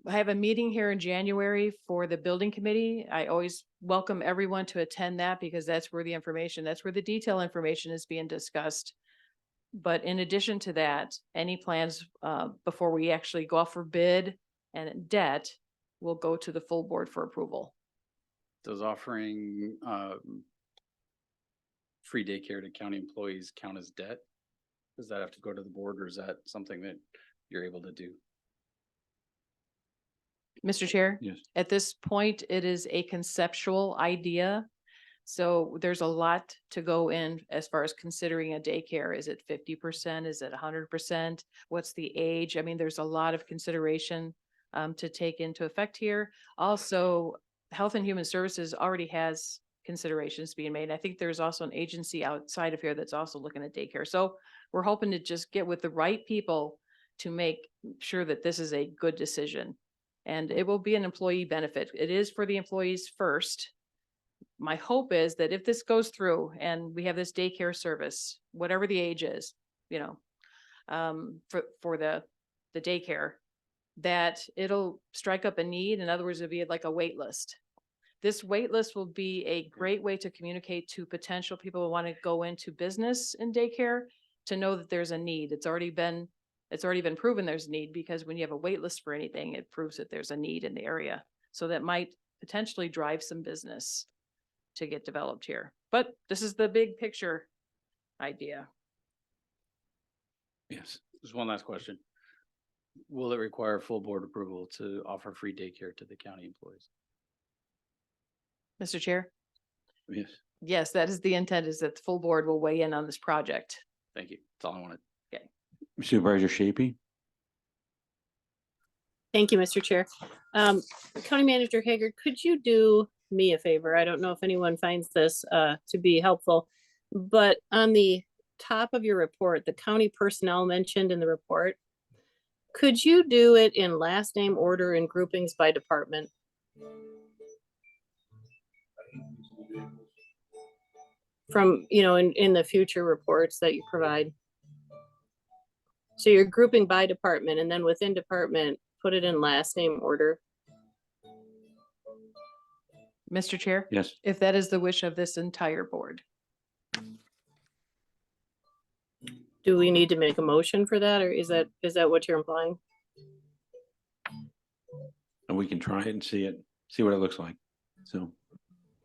[SPEAKER 14] I have a meeting here in January for the building committee. I always welcome everyone to attend that because that's where the information, that's where the detail information is being discussed. But in addition to that, any plans before we actually go out for bid and debt will go to the full board for approval.
[SPEAKER 7] Does offering free daycare to county employees count as debt? Does that have to go to the board or is that something that you're able to do?
[SPEAKER 14] Mr. Chair?
[SPEAKER 1] Yes.
[SPEAKER 14] At this point, it is a conceptual idea. So there's a lot to go in as far as considering a daycare. Is it 50%? Is it 100%? What's the age? I mean, there's a lot of consideration to take into effect here. Also, Health and Human Services already has considerations being made. I think there's also an agency outside of here that's also looking at daycare. So we're hoping to just get with the right people to make sure that this is a good decision. And it will be an employee benefit. It is for the employees first. My hope is that if this goes through and we have this daycare service, whatever the age is, you know, for the daycare, that it'll strike up a need. In other words, it'll be like a wait list. This wait list will be a great way to communicate to potential people who want to go into business in daycare to know that there's a need. It's already been proven there's a need because when you have a wait list for anything, it proves that there's a need in the area. So that might potentially drive some business to get developed here. But this is the big picture idea.
[SPEAKER 1] Yes.
[SPEAKER 7] Just one last question. Will it require full board approval to offer free daycare to the county employees?
[SPEAKER 14] Mr. Chair?
[SPEAKER 1] Yes.
[SPEAKER 14] Yes, that is the intent, is that the full board will weigh in on this project.
[SPEAKER 7] Thank you. That's all I wanted.
[SPEAKER 1] Supervisor Shapey.
[SPEAKER 8] Thank you, Mr. Chair. County Manager Hager, could you do me a favor? I don't know if anyone finds this to be helpful, but on the top of your report, the county personnel mentioned in the report, could you do it in last name order and groupings by department? From, in the future reports that you provide. So you're grouping by department and then within department, put it in last name order.
[SPEAKER 14] Mr. Chair?
[SPEAKER 1] Yes.
[SPEAKER 14] If that is the wish of this entire board.
[SPEAKER 8] Do we need to make a motion for that, or is that what you're implying?
[SPEAKER 1] And we can try it and see what it looks like. So,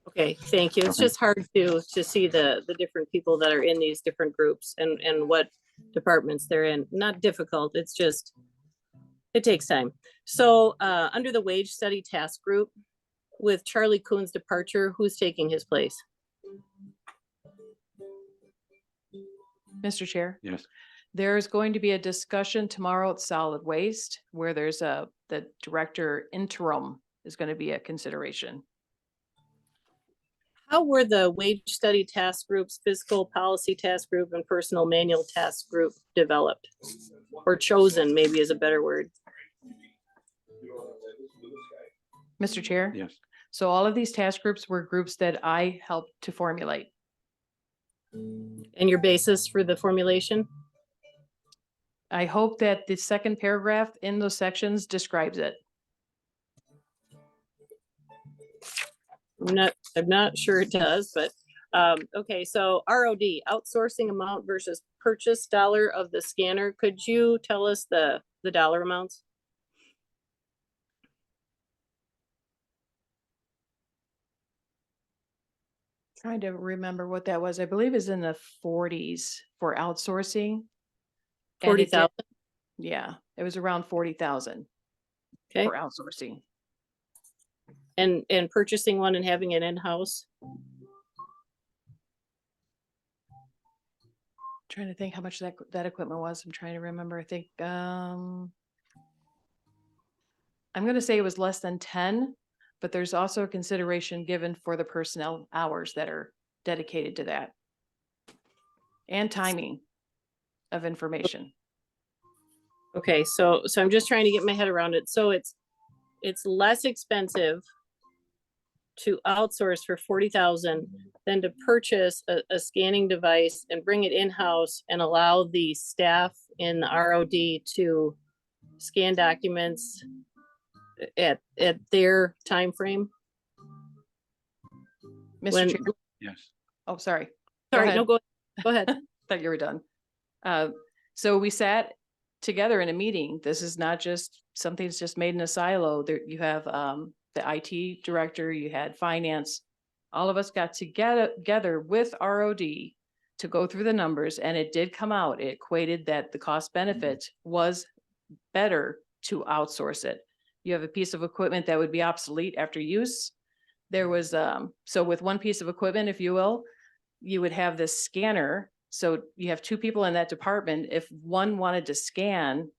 [SPEAKER 8] Okay, thank you. It's
[SPEAKER 1] Okay.
[SPEAKER 8] just hard to see the different people that are in these different groups and what departments they're in. Not difficult, it's just, it takes time. So, under the wage study task group, with Charlie Coon's departure, who's taking his place?
[SPEAKER 14] Mr. Chair?
[SPEAKER 1] yes.
[SPEAKER 14] There's going to be a discussion tomorrow at Solid Waste where there's the director interim is going to be a consideration.
[SPEAKER 8] How were the wage study task groups, fiscal policy task group, and personal manual task group developed? Or chosen, maybe is a better word.
[SPEAKER 14] Mr. Chair?
[SPEAKER 1] Yes.
[SPEAKER 14] So all of these task groups were groups that I helped to formulate.
[SPEAKER 8] And your basis for the formulation?
[SPEAKER 14] I hope that the second paragraph in those sections describes it.
[SPEAKER 8] I'm not sure it does, but, okay, so ROD, outsourcing amount versus purchase dollar of the scanner. Could you tell us the dollar amounts?
[SPEAKER 14] Trying to remember what that was. I believe is in the 40s for outsourcing. And it did-
[SPEAKER 8] 40,000?
[SPEAKER 14] Yeah, it was around 40,000
[SPEAKER 8] Okay,
[SPEAKER 14] for outsourcing.
[SPEAKER 8] and purchasing one and having it in-house?
[SPEAKER 14] Trying to think how much that equipment was. I'm trying to remember. I think, I'm gonna say it was less than 10, but there's also a consideration given for the personnel hours that are dedicated to that. And timing of information.
[SPEAKER 8] Okay, so I'm just trying to get my head around it. So it's less expensive to outsource for 40,000 than to purchase a scanning device and bring it in-house and allow the staff in the ROD to scan documents at their time frame.
[SPEAKER 14] Mr.
[SPEAKER 8] When-
[SPEAKER 14] Chair,
[SPEAKER 1] Yes.
[SPEAKER 14] oh, sorry.
[SPEAKER 8] Sorry, no,
[SPEAKER 14] ahead.
[SPEAKER 8] go ahead.
[SPEAKER 14] Thought you were done. So we sat together in a meeting. This is not just something that's just made in a silo. There, you have the IT director, you had finance. All of us got together with ROD to go through the numbers, and it did come out. It equated that the cost benefit was better to outsource it. You have a piece of equipment that would be obsolete after use. There was, so with one piece of equipment, if you will, you would have this scanner. So you have two people in that department. If one wanted to scan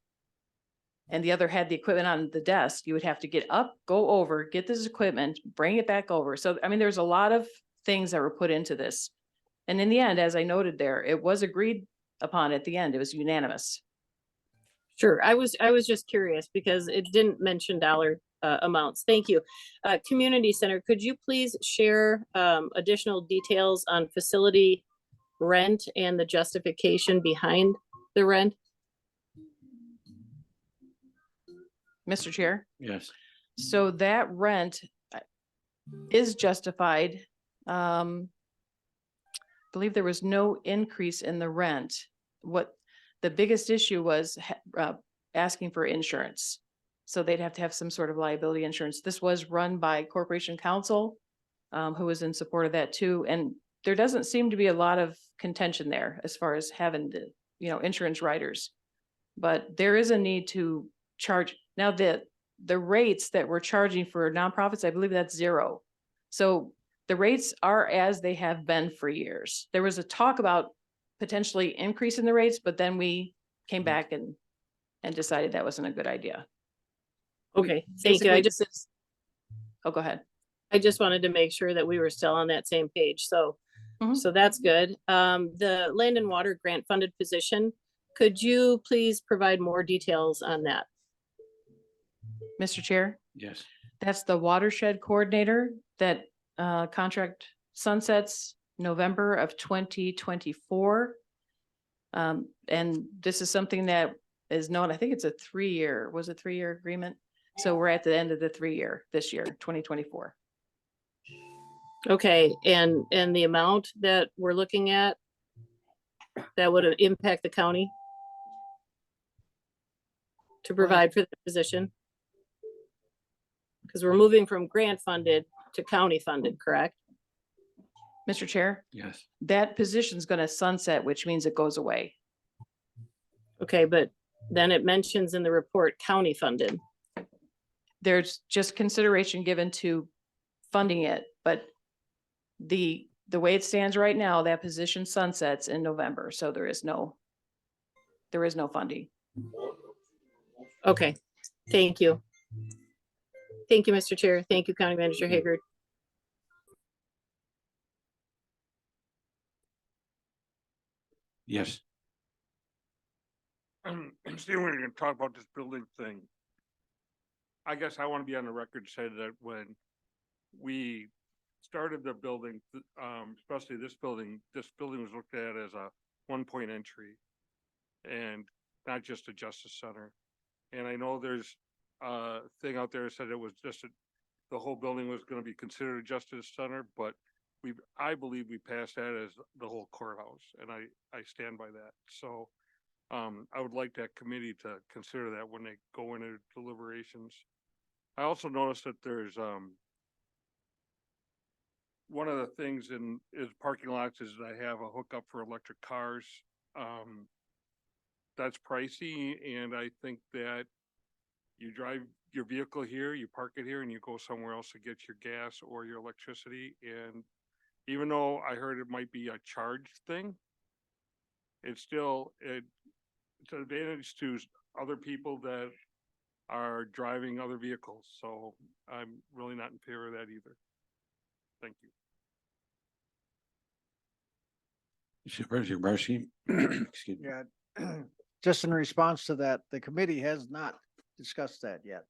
[SPEAKER 14] and the other had the equipment on the desk, you would have to get up, go over, get this equipment, bring it back over. So, I mean, there's a lot of things that were put into this. And in the end, as I noted there, it was agreed upon at the end. It was unanimous.
[SPEAKER 8] Sure, I was just curious because it didn't mention dollar amounts. Thank you. Community center, could you please share additional details on facility rent and the justification behind the rent?
[SPEAKER 14] Mr. Chair?
[SPEAKER 1] Yes.
[SPEAKER 14] So that rent is justified. Believe there was no increase in the rent. What the biggest issue was asking for insurance. So they'd have to have some sort of liability insurance. This was run by Corporation Counsel, who was in support of that too. And there doesn't seem to be a lot of contention there as far as having the, insurance riders. But there is a need to charge. Now the rates that we're charging for nonprofits, I believe that's $0. So the rates are as they have been for years. There was a talk about potentially increasing the rates, but then we came back and decided that wasn't a good idea.
[SPEAKER 8] Okay, thank you.
[SPEAKER 14] Basically, oh, go ahead.
[SPEAKER 8] I just wanted to make sure that we were still on that same page. So,
[SPEAKER 14] Mhm.
[SPEAKER 8] so that's good. The land and water grant funded position, could you please provide more details on that?
[SPEAKER 14] Mr. Chair,
[SPEAKER 1] Yes.
[SPEAKER 14] that's the watershed coordinator that contract sunsets November of 2024. And this is something that is known. I think it's a 3-year, was a 3-year agreement. So we're at the end of the 3-year this year, 2024.
[SPEAKER 8] Okay, and the amount that we're looking at that would impact the county to provide for the position? Because we're moving from grant funded to county funded, correct?
[SPEAKER 14] Mr. Chair,
[SPEAKER 1] Yes.
[SPEAKER 14] that position's gonna sunset, which means it goes away.
[SPEAKER 8] Okay, but then it mentions in the report county funded.
[SPEAKER 14] There's just consideration given to funding it, but the way it stands right now, that position sunsets in November, so there is no funding.
[SPEAKER 8] Okay, thank you. Thank you, Mr. Chair. Thank you, County Manager Haggard.
[SPEAKER 1] Yes.
[SPEAKER 9] Steve, we're gonna talk about this building thing. I guess I want to be on the record to say that when we started the building, especially this building was looked at as a 1-point entry and not just a justice center. And I know there's a thing out there that said it was just the whole building was going to be considered a justice center, but I believe we passed that as the whole courthouse, and I stand by that. So I would like that committee to consider that when they go into deliberations. I also noticed that there's one of the things is parking lots is I have a hookup for electric cars. That's pricey, and I think that you drive your vehicle here, you park it here, and you go somewhere else to get your gas or your electricity. And even though I heard it might be a charge thing, it's still it's an advantage to other people that are driving other vehicles. So I'm really not in favor of that either. Thank you.
[SPEAKER 1] Supervisor Barshi. Excuse me.
[SPEAKER 15] Yeah, just in response to that, the committee has not discussed that yet.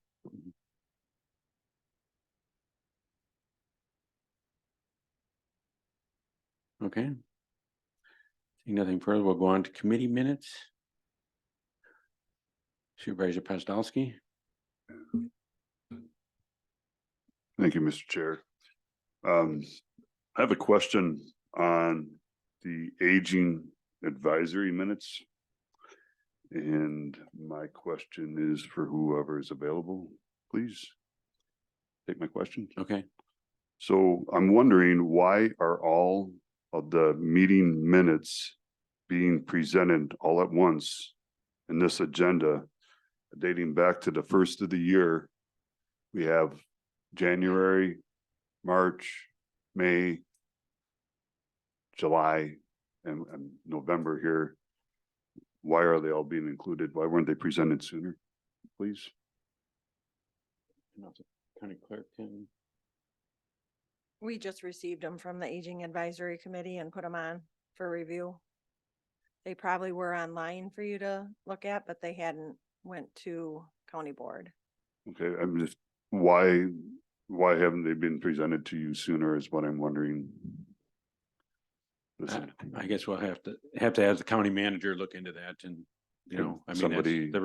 [SPEAKER 1] Okay. Seeing nothing further, we'll go on to committee minutes. Supervisor Pozdolski.
[SPEAKER 3] Thank you, Mr. Chair. I have a question on the aging advisory minutes. And my question is for whoever is available, please take my question.
[SPEAKER 1] Okay.
[SPEAKER 3] So I'm wondering, why are all of the meeting minutes being presented all at once in this agenda dating back to the first of the year? We have January, March, May, July, and November here. Why are they all being included? Why weren't they presented sooner, please?
[SPEAKER 1] County Clerk can.
[SPEAKER 2] We just received them from the Aging Advisory Committee and put them on for review. They probably were online for you to look at, but they hadn't went to county board.
[SPEAKER 3] Okay, I'm just, why haven't they been presented to you sooner is what I'm wondering.
[SPEAKER 1] I guess we'll have to have the county manager look into that, and I mean, that's
[SPEAKER 3] somebody
[SPEAKER 1] the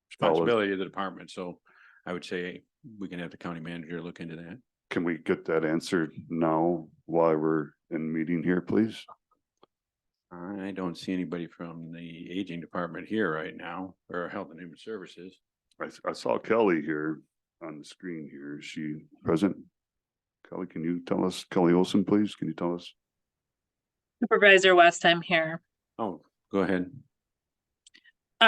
[SPEAKER 1] responsibility of the department. So I would say we can have the county manager look into that.
[SPEAKER 3] Can we get that answered now while we're in meeting here, please?
[SPEAKER 1] I don't see anybody from the aging department here right now, or Health and Human Services.
[SPEAKER 3] I saw Kelly here on the screen here. Is she present? Kelly, can you tell us? Kelly Olson, please. Can you tell us?
[SPEAKER 16] Supervisor West, I'm here.
[SPEAKER 1] Oh, go ahead.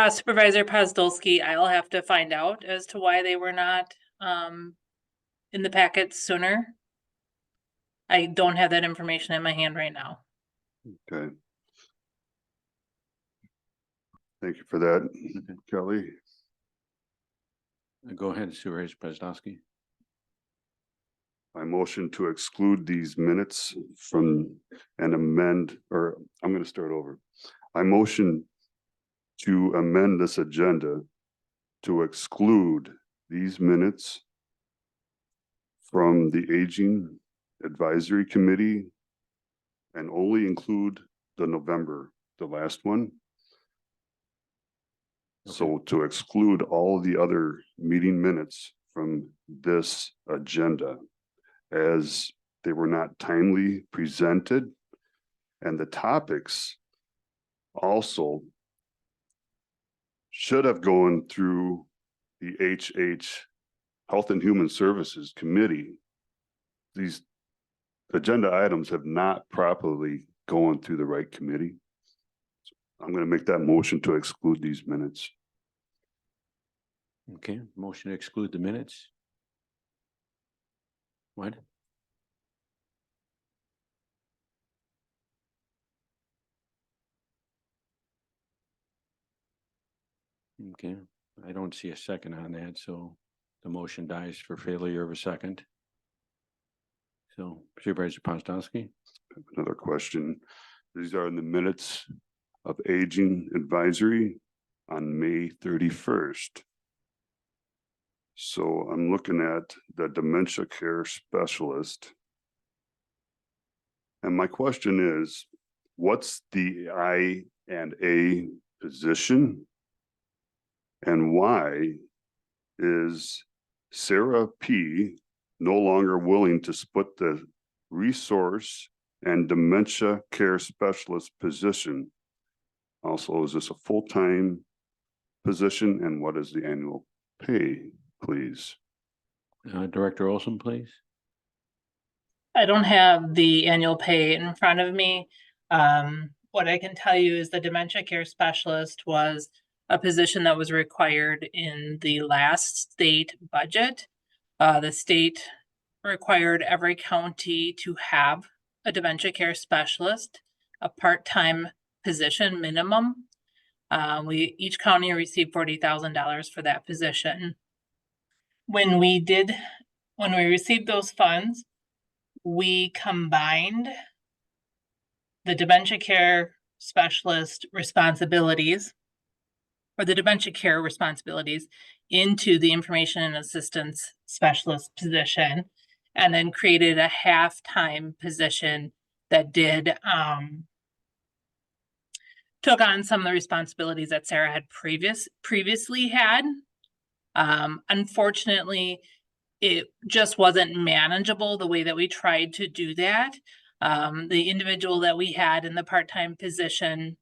[SPEAKER 16] Supervisor Pozdolski, I'll have to find out as to why they were not in the packet sooner. I don't have that information in my hand right now.
[SPEAKER 3] Okay. Thank you for that, Kelly.
[SPEAKER 1] Go ahead, Supervisor Pozdolski.
[SPEAKER 3] I motion to exclude these minutes from and amend, or I'm going to start over. I motion to amend this agenda to exclude these minutes from the Aging Advisory Committee and only include the November, the last one. So to exclude all the other meeting minutes from this agenda as they were not timely presented, and the topics also should have gone through the HH Health and Human Services Committee. These agenda items have not properly gone through the right committee. I'm going to make that motion to exclude these minutes.
[SPEAKER 1] Okay, motion to exclude the minutes. What? Okay, I don't see a second on that, so the motion dies for failure of a second. So Supervisor Pozdowski?
[SPEAKER 3] Another question. These are in the minutes of Aging Advisory on May 31st. So I'm looking at the dementia care specialist. And my question is, what's the I&A position? And why is Sarah P. no longer willing to split the resource and dementia care specialist position? Also, is this a full-time position, and what is the annual pay, please?
[SPEAKER 1] Director Olson, please.
[SPEAKER 16] I don't have the annual pay in front of me. What I can tell you is the dementia care specialist was a position that was required in the last state budget. The state required every county to have a dementia care specialist, a part-time position minimum. Each county received $40,000 for that position. When we received those funds, we combined the dementia care specialist responsibilities, or the dementia care responsibilities, into the information and assistance specialist position, and then created a half-time position that took on some of the responsibilities that Sarah had previously had. Unfortunately, it just wasn't manageable the way that we tried to do that. The individual that we had in the part-time position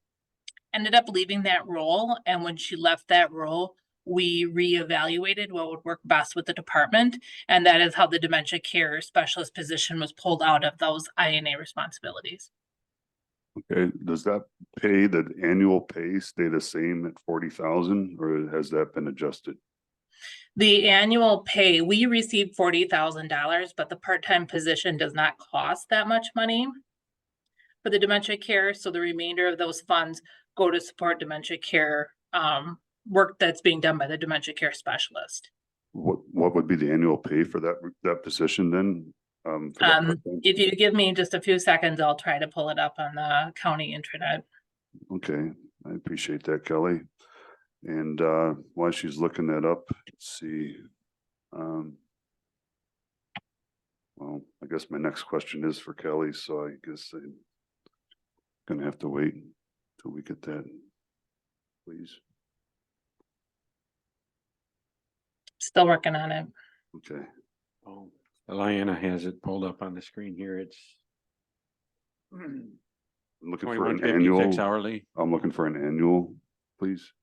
[SPEAKER 16] ended up leaving that role. And when she left that role, we reevaluated what would work best with the department. And that is how the dementia care specialist position was pulled out of those I&A responsibilities.
[SPEAKER 3] Okay, does that pay, the annual pay, stay the same at 40,000, or has that been adjusted?
[SPEAKER 16] The annual pay, we received $40,000, but the part-time position does not cost that much money for the dementia care. So the remainder of those funds go to support dementia care work that's being done by the dementia care specialist.
[SPEAKER 3] What would be the annual pay for that position then? For that part-time?
[SPEAKER 16] If you give me just a few seconds, I'll try to pull it up on the county intranet.
[SPEAKER 3] Okay, I appreciate that, Kelly. And while she's looking that up, let's see. Well, I guess my next question is for Kelly, so I guess I'm gonna have to wait till we get that, please.
[SPEAKER 16] Still working on it.
[SPEAKER 3] Okay.
[SPEAKER 1] Oh, Alana has it pulled up on the screen here. It's
[SPEAKER 3] I'm looking for an
[SPEAKER 1] 21.56
[SPEAKER 3] annual.
[SPEAKER 1] hourly.
[SPEAKER 3] I'm looking for an annual, please.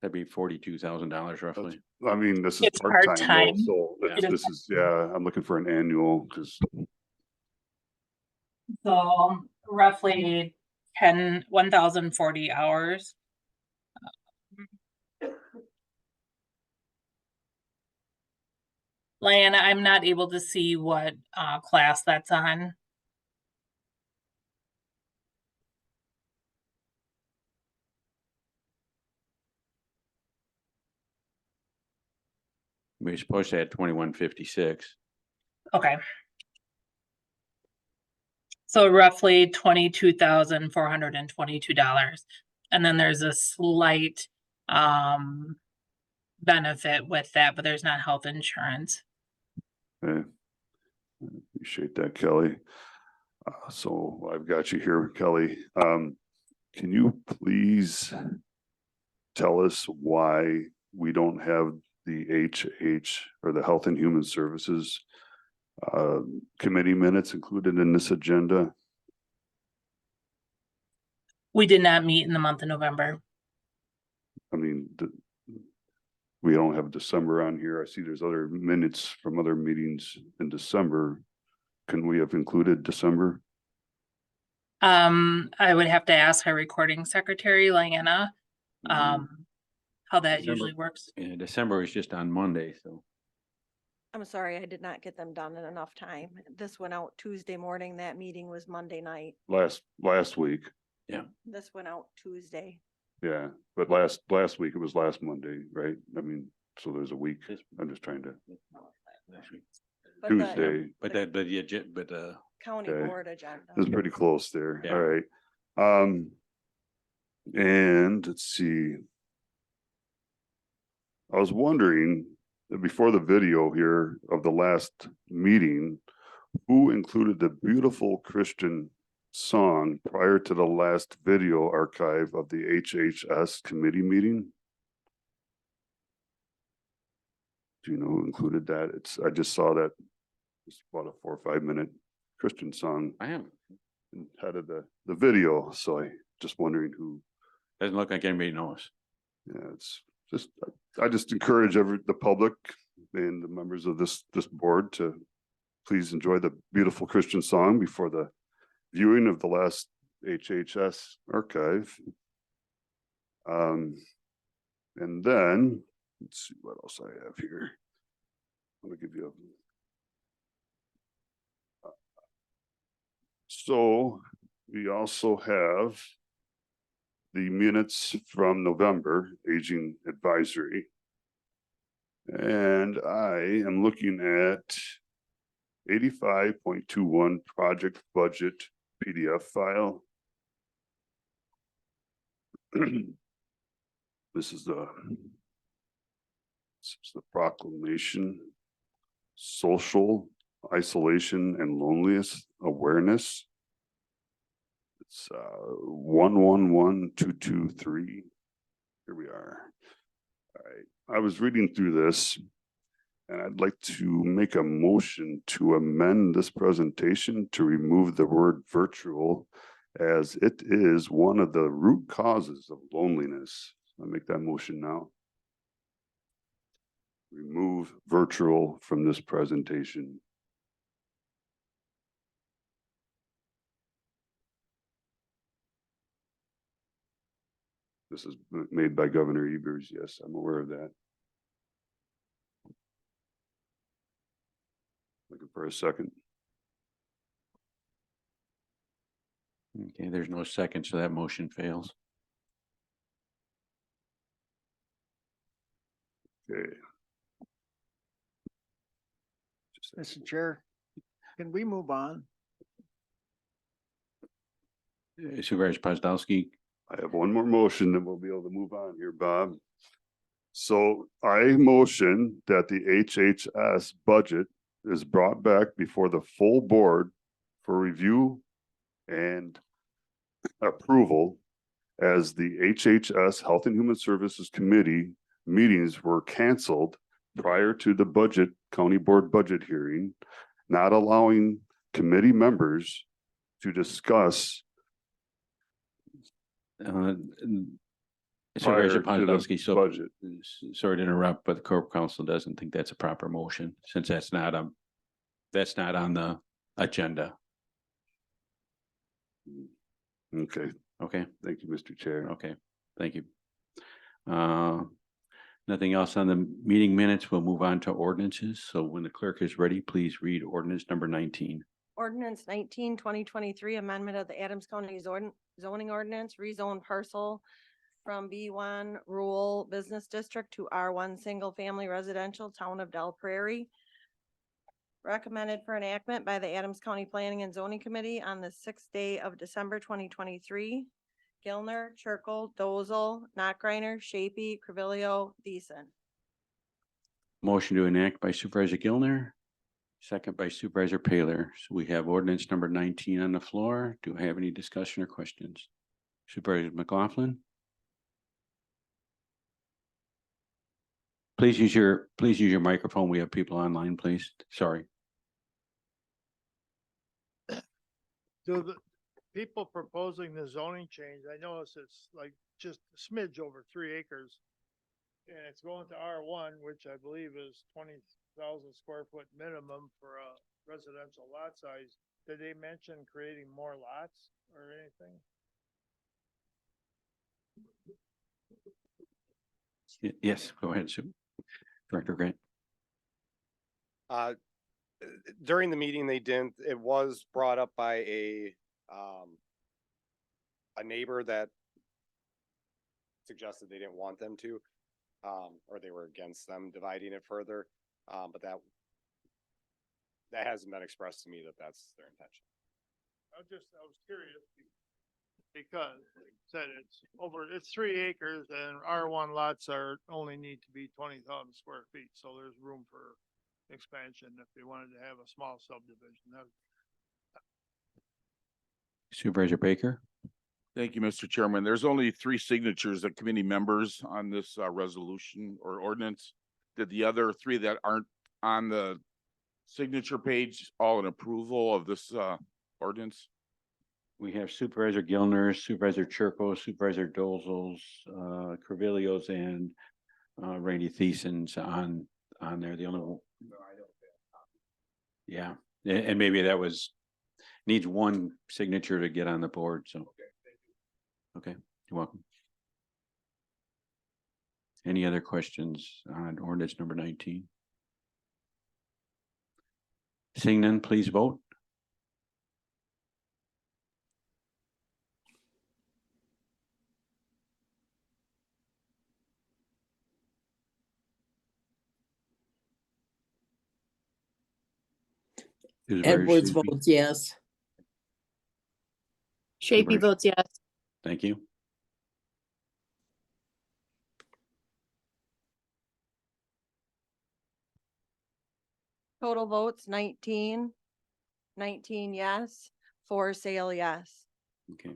[SPEAKER 1] That'd be $42,000 roughly.
[SPEAKER 3] I mean, this is
[SPEAKER 16] It's
[SPEAKER 3] part-time,
[SPEAKER 16] part-time.
[SPEAKER 3] though, so
[SPEAKER 16] It is
[SPEAKER 3] this is, yeah, I'm looking for an annual, because
[SPEAKER 16] So roughly 1,040 hours. Lana, I'm not able to see what class that's on.
[SPEAKER 1] We're supposed to have 2156.
[SPEAKER 16] Okay. So roughly $22,422. And then there's a slight benefit with that, but there's not health insurance.
[SPEAKER 3] okay. I appreciate that, Kelly. So I've got you here, Kelly. can you please tell us why we don't have the HH or the Health and Human Services committee minutes included in this agenda?
[SPEAKER 16] We did not meet in the month of November.
[SPEAKER 3] I mean, we don't have December on here. I see there's other minutes from other meetings in December. Can we have included December?
[SPEAKER 16] I would have to ask our recording secretary, Lyanna, how that
[SPEAKER 1] December.
[SPEAKER 16] usually works.
[SPEAKER 1] Yeah, December is just on Monday, so.
[SPEAKER 2] I'm sorry, I did not get them done in enough time. This went out Tuesday morning. That meeting was Monday night.
[SPEAKER 3] Last week,
[SPEAKER 2] This went out Tuesday.
[SPEAKER 3] yeah, but last week, it was last Monday, right? I mean, so there's a week. I'm just trying to,
[SPEAKER 2] But the
[SPEAKER 3] Tuesday,
[SPEAKER 1] But
[SPEAKER 2] County
[SPEAKER 3] Okay.
[SPEAKER 2] board agenda.
[SPEAKER 3] it's pretty close there,
[SPEAKER 1] Yeah.
[SPEAKER 3] all right. And let's see. I was wondering, before the video here of the last meeting, who included the beautiful Christian song prior to the last video archive of the HHS committee meeting? Do you know who included that? I just saw that. It's about a 4 or 5 minute Christian song
[SPEAKER 1] I am.
[SPEAKER 3] head of the video, so I just wondering who.
[SPEAKER 1] Doesn't look like anybody knows.
[SPEAKER 3] Yeah, it's just, I just encourage the public and the members of this board to please enjoy the beautiful Christian song before the viewing of the last HHS archive. And then, let's see what else I have here. I'm gonna give you so we also have the minutes from November Aging Advisory. And I am looking at 85.21 project budget PDF file. This is the proclamation, social isolation and loneliness awareness. It's 111223. Here we are. All right. I was reading through this and I'd like to make a motion to amend this presentation to remove the word virtual, as it is one of the root causes of loneliness. I'll make that motion now. Remove virtual from this presentation. This is made by Governor Evers. Yes, I'm aware of that. Looking for a second.
[SPEAKER 1] Okay, there's no second, so that motion fails.
[SPEAKER 3] Okay.
[SPEAKER 15] Mr. Chair, can we move on?
[SPEAKER 1] Supervisor Pozdowski,
[SPEAKER 3] I have one more motion, then we'll be able to move on here, Bob. So I motion that the HHS budget is brought back before the full board for review and approval, as the HHS Health and Human Services Committee meetings were canceled prior to the county board budget hearing, not allowing committee members to discuss
[SPEAKER 1] Supervisor
[SPEAKER 3] prior to the
[SPEAKER 1] Pozdowski, so
[SPEAKER 3] budget.
[SPEAKER 1] sorry to interrupt, but the Corp Council doesn't think that's a proper motion, since that's not on the agenda.
[SPEAKER 3] Okay,
[SPEAKER 1] Okay,
[SPEAKER 3] thank you, Mr. Chair.
[SPEAKER 1] okay, thank you. Nothing else on the meeting minutes. We'll move on to ordinances. So when the clerk is ready, please read ordinance number 19.
[SPEAKER 2] Ordinance 19, 2023, amendment of the Adams County zoning ordinance, rezone parcel from B1 rural business district to R1 single family residential, town of Del Prairie. Recommended for enactment by the Adams County Planning and Zoning Committee on the 6th day of December 2023. Gilner, Churkel, Dozel, Knockreiner, Shapey, Crevilio, Deason.
[SPEAKER 1] Motion to enact by Supervisor Gilner, second by Supervisor Paler. So we have ordinance number 19 on the floor. Do I have any discussion or questions? Supervisor McLaughlin. Please use your microphone. We have people online, please. Sorry.
[SPEAKER 15] Do the people proposing the zoning change, I notice it's like just a smidge over 3 acres. And it's going to R1, which I believe is 20,000 square foot minimum for a residential lot size. Did they mention creating more lots or anything?
[SPEAKER 1] Yes, go ahead, Director Grant.
[SPEAKER 5] During the meeting, they didn't, it was brought up by a neighbor that suggested they didn't want them to, or they were against them dividing it further. But that hasn't been expressed to me that that's their intention.
[SPEAKER 15] I was curious because it said it's 3 acres and R1 lots only need to be 20,000 square feet. So there's room for expansion if they wanted to have a small subdivision.
[SPEAKER 1] Supervisor Baker.
[SPEAKER 17] Thank you, Mr. Chairman. There's only 3 signatures of committee members on this resolution or ordinance. Did the other 3 that aren't on the signature page all in approval of this ordinance?
[SPEAKER 1] We have Supervisor Gilner, Supervisor Chirko, Supervisor Dozels, Carvillios, and Randy Thiessen's on there. The only one. Yeah, and maybe that needs one signature to get on the board, so. Okay, you're welcome. Any other questions on ordinance number 19? Seeing none, please vote.
[SPEAKER 11] Edwards votes yes.
[SPEAKER 8] Shapey votes yes.
[SPEAKER 1] Thank you.
[SPEAKER 2] Total votes 19 yes, 4 sale yes.
[SPEAKER 1] Okay.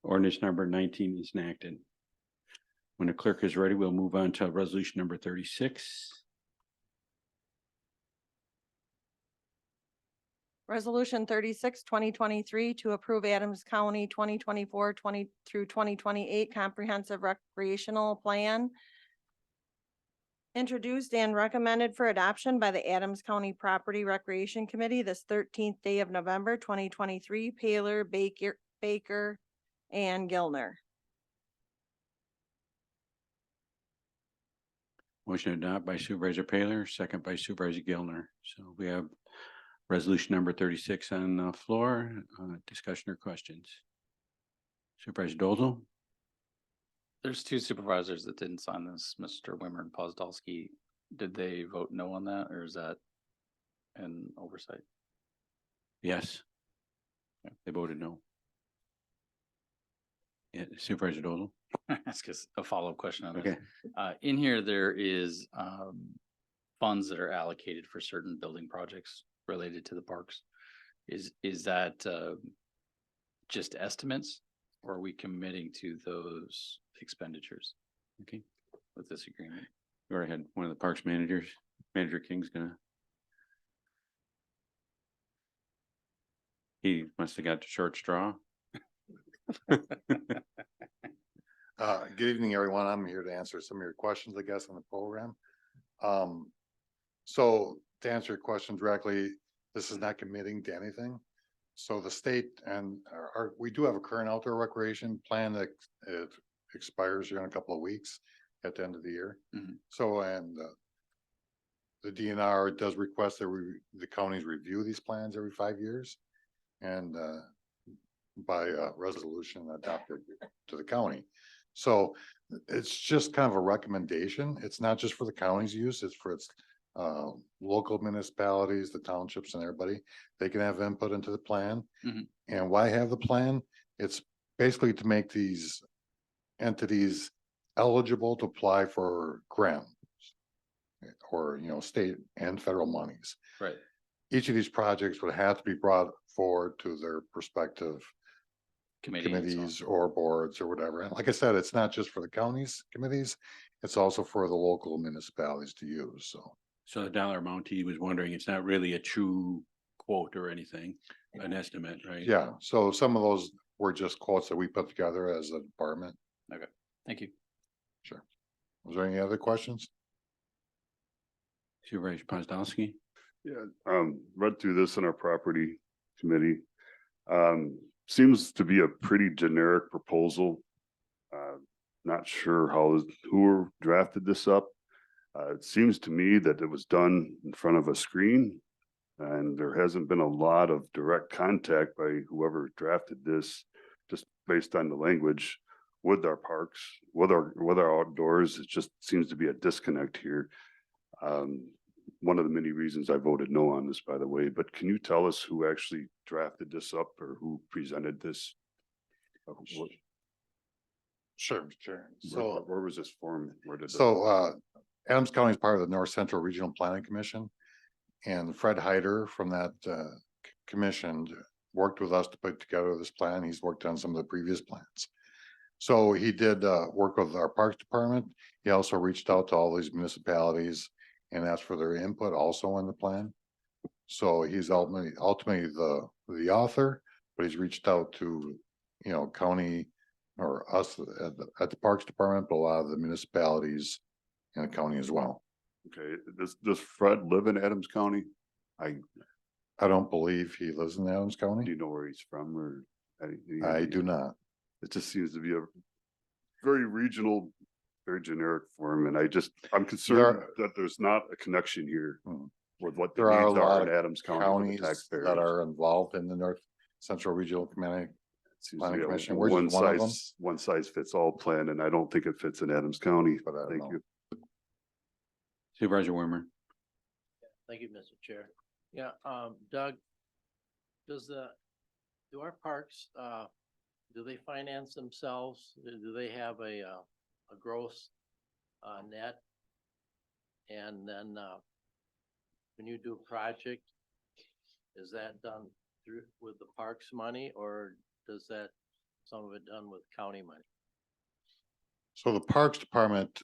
[SPEAKER 1] Ordinance number 19 is enacted. When the clerk is ready, we'll move on to resolution number 36.
[SPEAKER 2] Resolution 36, 2023 to approve Adams County 2024 through 2028 Comprehensive Recreational Plan. Introduced and recommended for adoption by the Adams County Property Recreation Committee this 13th day of November 2023. Paler, Baker, and Gilner.
[SPEAKER 1] Motion to adopt by Supervisor Paler, second by Supervisor Gilner. So we have resolution number 36 on the floor. Discussion or questions? Supervisor Dozel?
[SPEAKER 7] There's 2 supervisors that didn't sign this, Mr. Wimmer and Pozdolski. Did they vote no on that, or is that an oversight?
[SPEAKER 1] Yes. They voted no. Yeah, Supervisor Dozel?
[SPEAKER 7] That's just a follow-up question on this.
[SPEAKER 1] Okay.
[SPEAKER 7] In here, there is funds that are allocated for certain building projects related to the parks. Is that just estimates, or are we committing to those expenditures?
[SPEAKER 1] Okay.
[SPEAKER 7] With this agreement?
[SPEAKER 1] Go ahead. One of the parks managers, Manager King's gonna. He must have got the short straw.
[SPEAKER 18] Good evening, everyone. I'm here to answer some of your questions, I guess, on the program. So to answer your question directly, this is not committing to anything. So the state and we do have a current outdoor recreation plan that it expires here in a couple of weeks at the end of the year. So, and the DNR does request that the counties review these plans every 5 years and by resolution adopted to the county. So it's just kind of a recommendation. It's not just for the county's use, it's for its local municipalities, the townships and everybody. They can have input into the plan. And why have the plan? It's basically to make these entities eligible to apply for grants or, state and federal monies.
[SPEAKER 7] Right.
[SPEAKER 18] Each of these projects would have to be brought forward to their prospective
[SPEAKER 7] Committee and so on.
[SPEAKER 18] committees or boards or whatever. And like I said, it's not just for the counties committees, it's also for the local municipalities to use, so.
[SPEAKER 1] So the dollar amount he was wondering, it's not really a true quote or anything, an estimate, right?
[SPEAKER 18] Yeah, so some of those were just quotes that we put together as a department.
[SPEAKER 7] Okay, thank you.
[SPEAKER 18] Sure. Was there any other questions?
[SPEAKER 1] Supervisor Pozdowski?
[SPEAKER 3] Yeah, read through this in our property committee. Seems to be a pretty generic proposal. Not sure who drafted this up. It seems to me that it was done in front of a screen. And there hasn't been a lot of direct contact by whoever drafted this, just based on the language with our parks, with our outdoors. It just seems to be a disconnect here. One of the many reasons I voted no on this, by the way, but can you tell us who actually drafted this up or who presented this?
[SPEAKER 18] Sure. So
[SPEAKER 3] where was this formed? Where did
[SPEAKER 18] Adams County is part of the North Central Regional Planning Commission. And Fred Heider from that commission worked with us to put together this plan. He's worked on some of the previous plans. So he did work with our Parks Department. He also reached out to all these municipalities and asked for their input also in the plan. So he's ultimately the author, but he's reached out to, you know, county or us at the Parks Department, but a lot of the municipalities in the county as well.
[SPEAKER 3] Okay, does Fred live in Adams County?
[SPEAKER 18] I don't believe he lives in Adams County.
[SPEAKER 3] Do you know where he's from or?
[SPEAKER 18] I do not.
[SPEAKER 3] It just seems to be a very regional, very generic form, and I'm concerned that there's not a connection here with what the
[SPEAKER 18] There are a
[SPEAKER 3] needs
[SPEAKER 18] lot
[SPEAKER 3] are in
[SPEAKER 18] of
[SPEAKER 3] Adams County
[SPEAKER 18] counties
[SPEAKER 3] for the taxpayers.
[SPEAKER 18] that are involved in the North Central Regional Planning
[SPEAKER 3] Seems to be a
[SPEAKER 18] Commission. We're just one of them.
[SPEAKER 3] one size fits all plan, and I don't think it fits in Adams County.
[SPEAKER 18] But I don't
[SPEAKER 3] Thank
[SPEAKER 18] know.
[SPEAKER 3] you.
[SPEAKER 1] Supervisor Wormer?
[SPEAKER 10] Thank you, Mr. Chair. Yeah, Doug, do our parks, do they finance themselves? Do they have a gross, net? And then, when you do a project, is that done with the parks money or does some of it done with county money?
[SPEAKER 18] So the Parks Department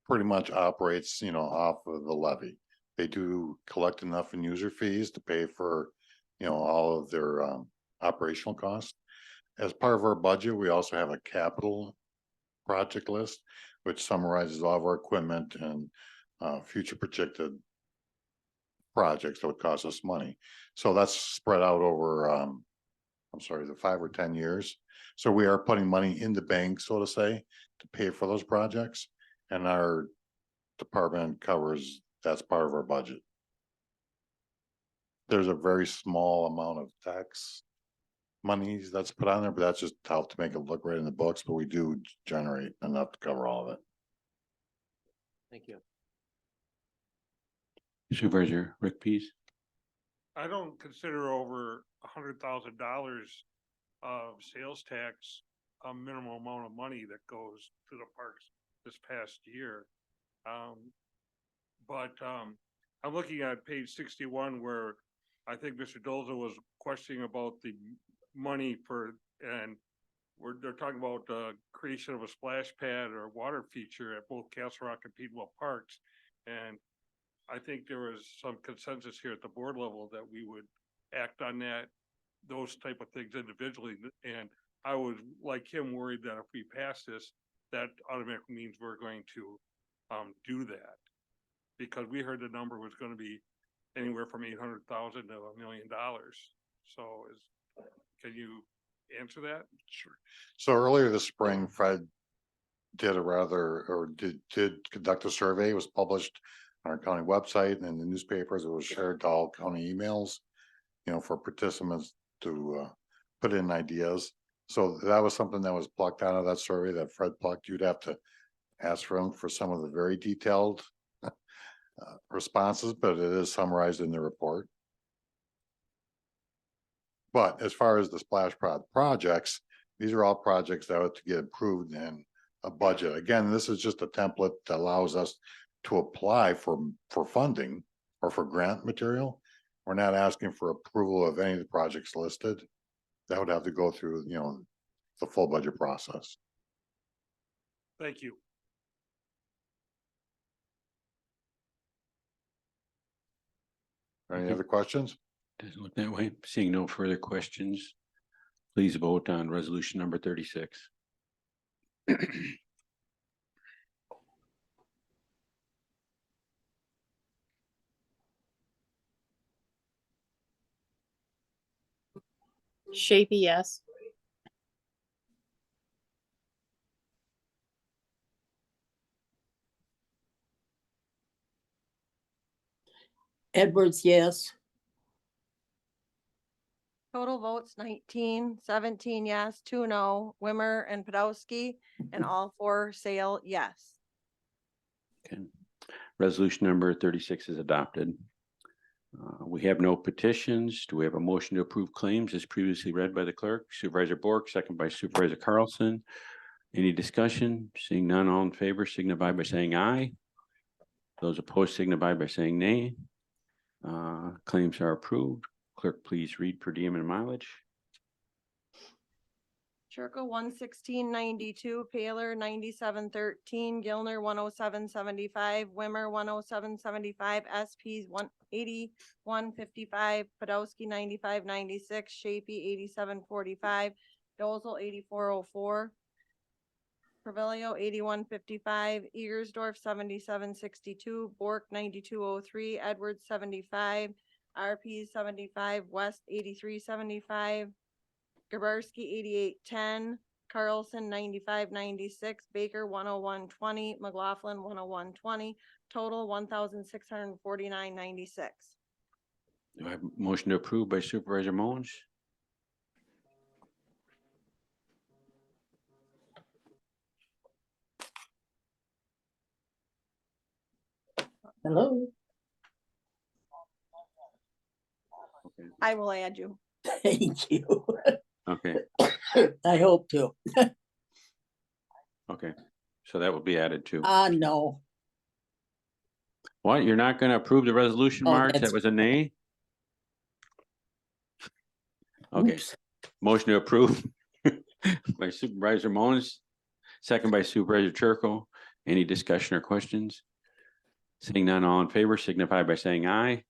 [SPEAKER 18] pretty much operates, you know, off of the levy. They do collect enough in user fees to pay for, you know, all of their operational costs. As part of our budget, we also have a capital project list, which summarizes all of our equipment and future projected projects that would cost us money. So that's spread out over, the 5 or 10 years. So we are putting money in the bank, so to say, to pay for those projects. And our department covers, that's part of our budget. There's a very small amount of tax monies that's put on there, but that's just how to make it look right in the books, but we do generate enough to cover all of it.
[SPEAKER 10] Thank you.
[SPEAKER 1] Supervisor Rick Pease?
[SPEAKER 9] I don't consider over $100,000 of sales tax a minimum amount of money that goes to the parks this past year. But I'm looking at page 61 where I think Mr. Dolza was questioning about the money and they're talking about the creation of a splash pad or water feature at both Castle Rock and Peatwell Parks. And I think there was some consensus here at the board level that we would act on those type of things individually. And I was like him worried that if we pass this, that automatically means we're going to do that. Because we heard the number was going to be anywhere from 800,000 to $1 million. So can you answer that?
[SPEAKER 18] Sure. So earlier this spring, Fred did conduct a survey. It was published on our county website and in the newspapers. It was shared to all county emails, you know, for participants to put in ideas. So that was something that was plucked out of that survey that Fred plucked. You'd have to ask for him for some of the very detailed responses, but it is summarized in the report. But as far as the splash pad projects, these are all projects that are to get approved in a budget. Again, this is just a template that allows us to apply for funding or for grant material. We're not asking for approval of any of the projects listed. That would have to go through, you know, the full budget process.
[SPEAKER 9] Thank you.
[SPEAKER 18] Any other questions?
[SPEAKER 1] Doesn't look that way. Seeing no further questions, please vote on resolution number 36.
[SPEAKER 8] Shape, yes.
[SPEAKER 11] Edwards, yes.
[SPEAKER 2] Total votes 19, 17 yes, 2 no, Wimmer and Podolsky, and all 4 Sale, yes.
[SPEAKER 1] Okay. Resolution number 36 is adopted. We have no petitions. Do we have a motion to approve claims as previously read by the clerk? Supervisor Bork, second by Supervisor Carlson. Any discussion? Seeing none, all in favor signify by saying aye. Those opposed signify by saying nay. Claims are approved. Clerk, please read per diem and mileage.
[SPEAKER 2] Churko 116.92, Paler 97.13, Gilner 107.75, Wimmer 107.75, SPs 181.55, Podolsky 95.96, Shapey 87.45, Dozel 84.04, Carvelio 81.55, Egersdorf 77.62, Bork 92.03, Edwards 75, RP 75, West 83.75, Gabarsky 88.10, Carlson 95.96, Baker 101.20, McLaughlin 101.20, total 1,649.96.
[SPEAKER 1] Do I have a motion to approve by Supervisor Mons?
[SPEAKER 11] Hello.
[SPEAKER 2] I will add you.
[SPEAKER 11] Thank you.
[SPEAKER 1] Okay,
[SPEAKER 11] I hope to.
[SPEAKER 1] okay. So that will be added too.
[SPEAKER 11] No.
[SPEAKER 1] What? You're not going to approve the resolution,
[SPEAKER 11] Oh,
[SPEAKER 1] Marge?
[SPEAKER 11] that's-
[SPEAKER 1] That was a nay? Okay,
[SPEAKER 11] Oops.
[SPEAKER 1] motion to approve by Supervisor Mons, second by Supervisor Churko. Any discussion or questions? Seeing none, all in favor signify by saying aye.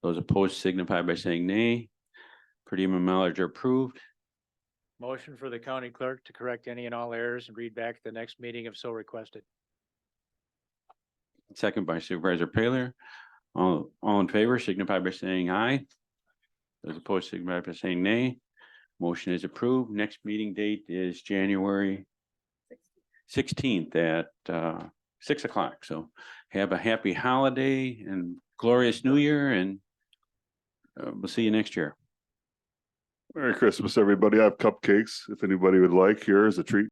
[SPEAKER 1] Those opposed signify by saying nay. Per diem and mileage are approved.
[SPEAKER 10] Motion for the county clerk to correct any and all errors and read back at the next meeting if so requested.
[SPEAKER 1] Second by Supervisor Paler. All in favor signify by saying aye. Those opposed signify by saying nay. Motion is approved. Next meeting date is January 16th at 6 o'clock. So have a happy holiday and glorious new year, and we'll see you next year.
[SPEAKER 3] Merry Christmas, everybody. I have cupcakes if anybody would like here as a treat.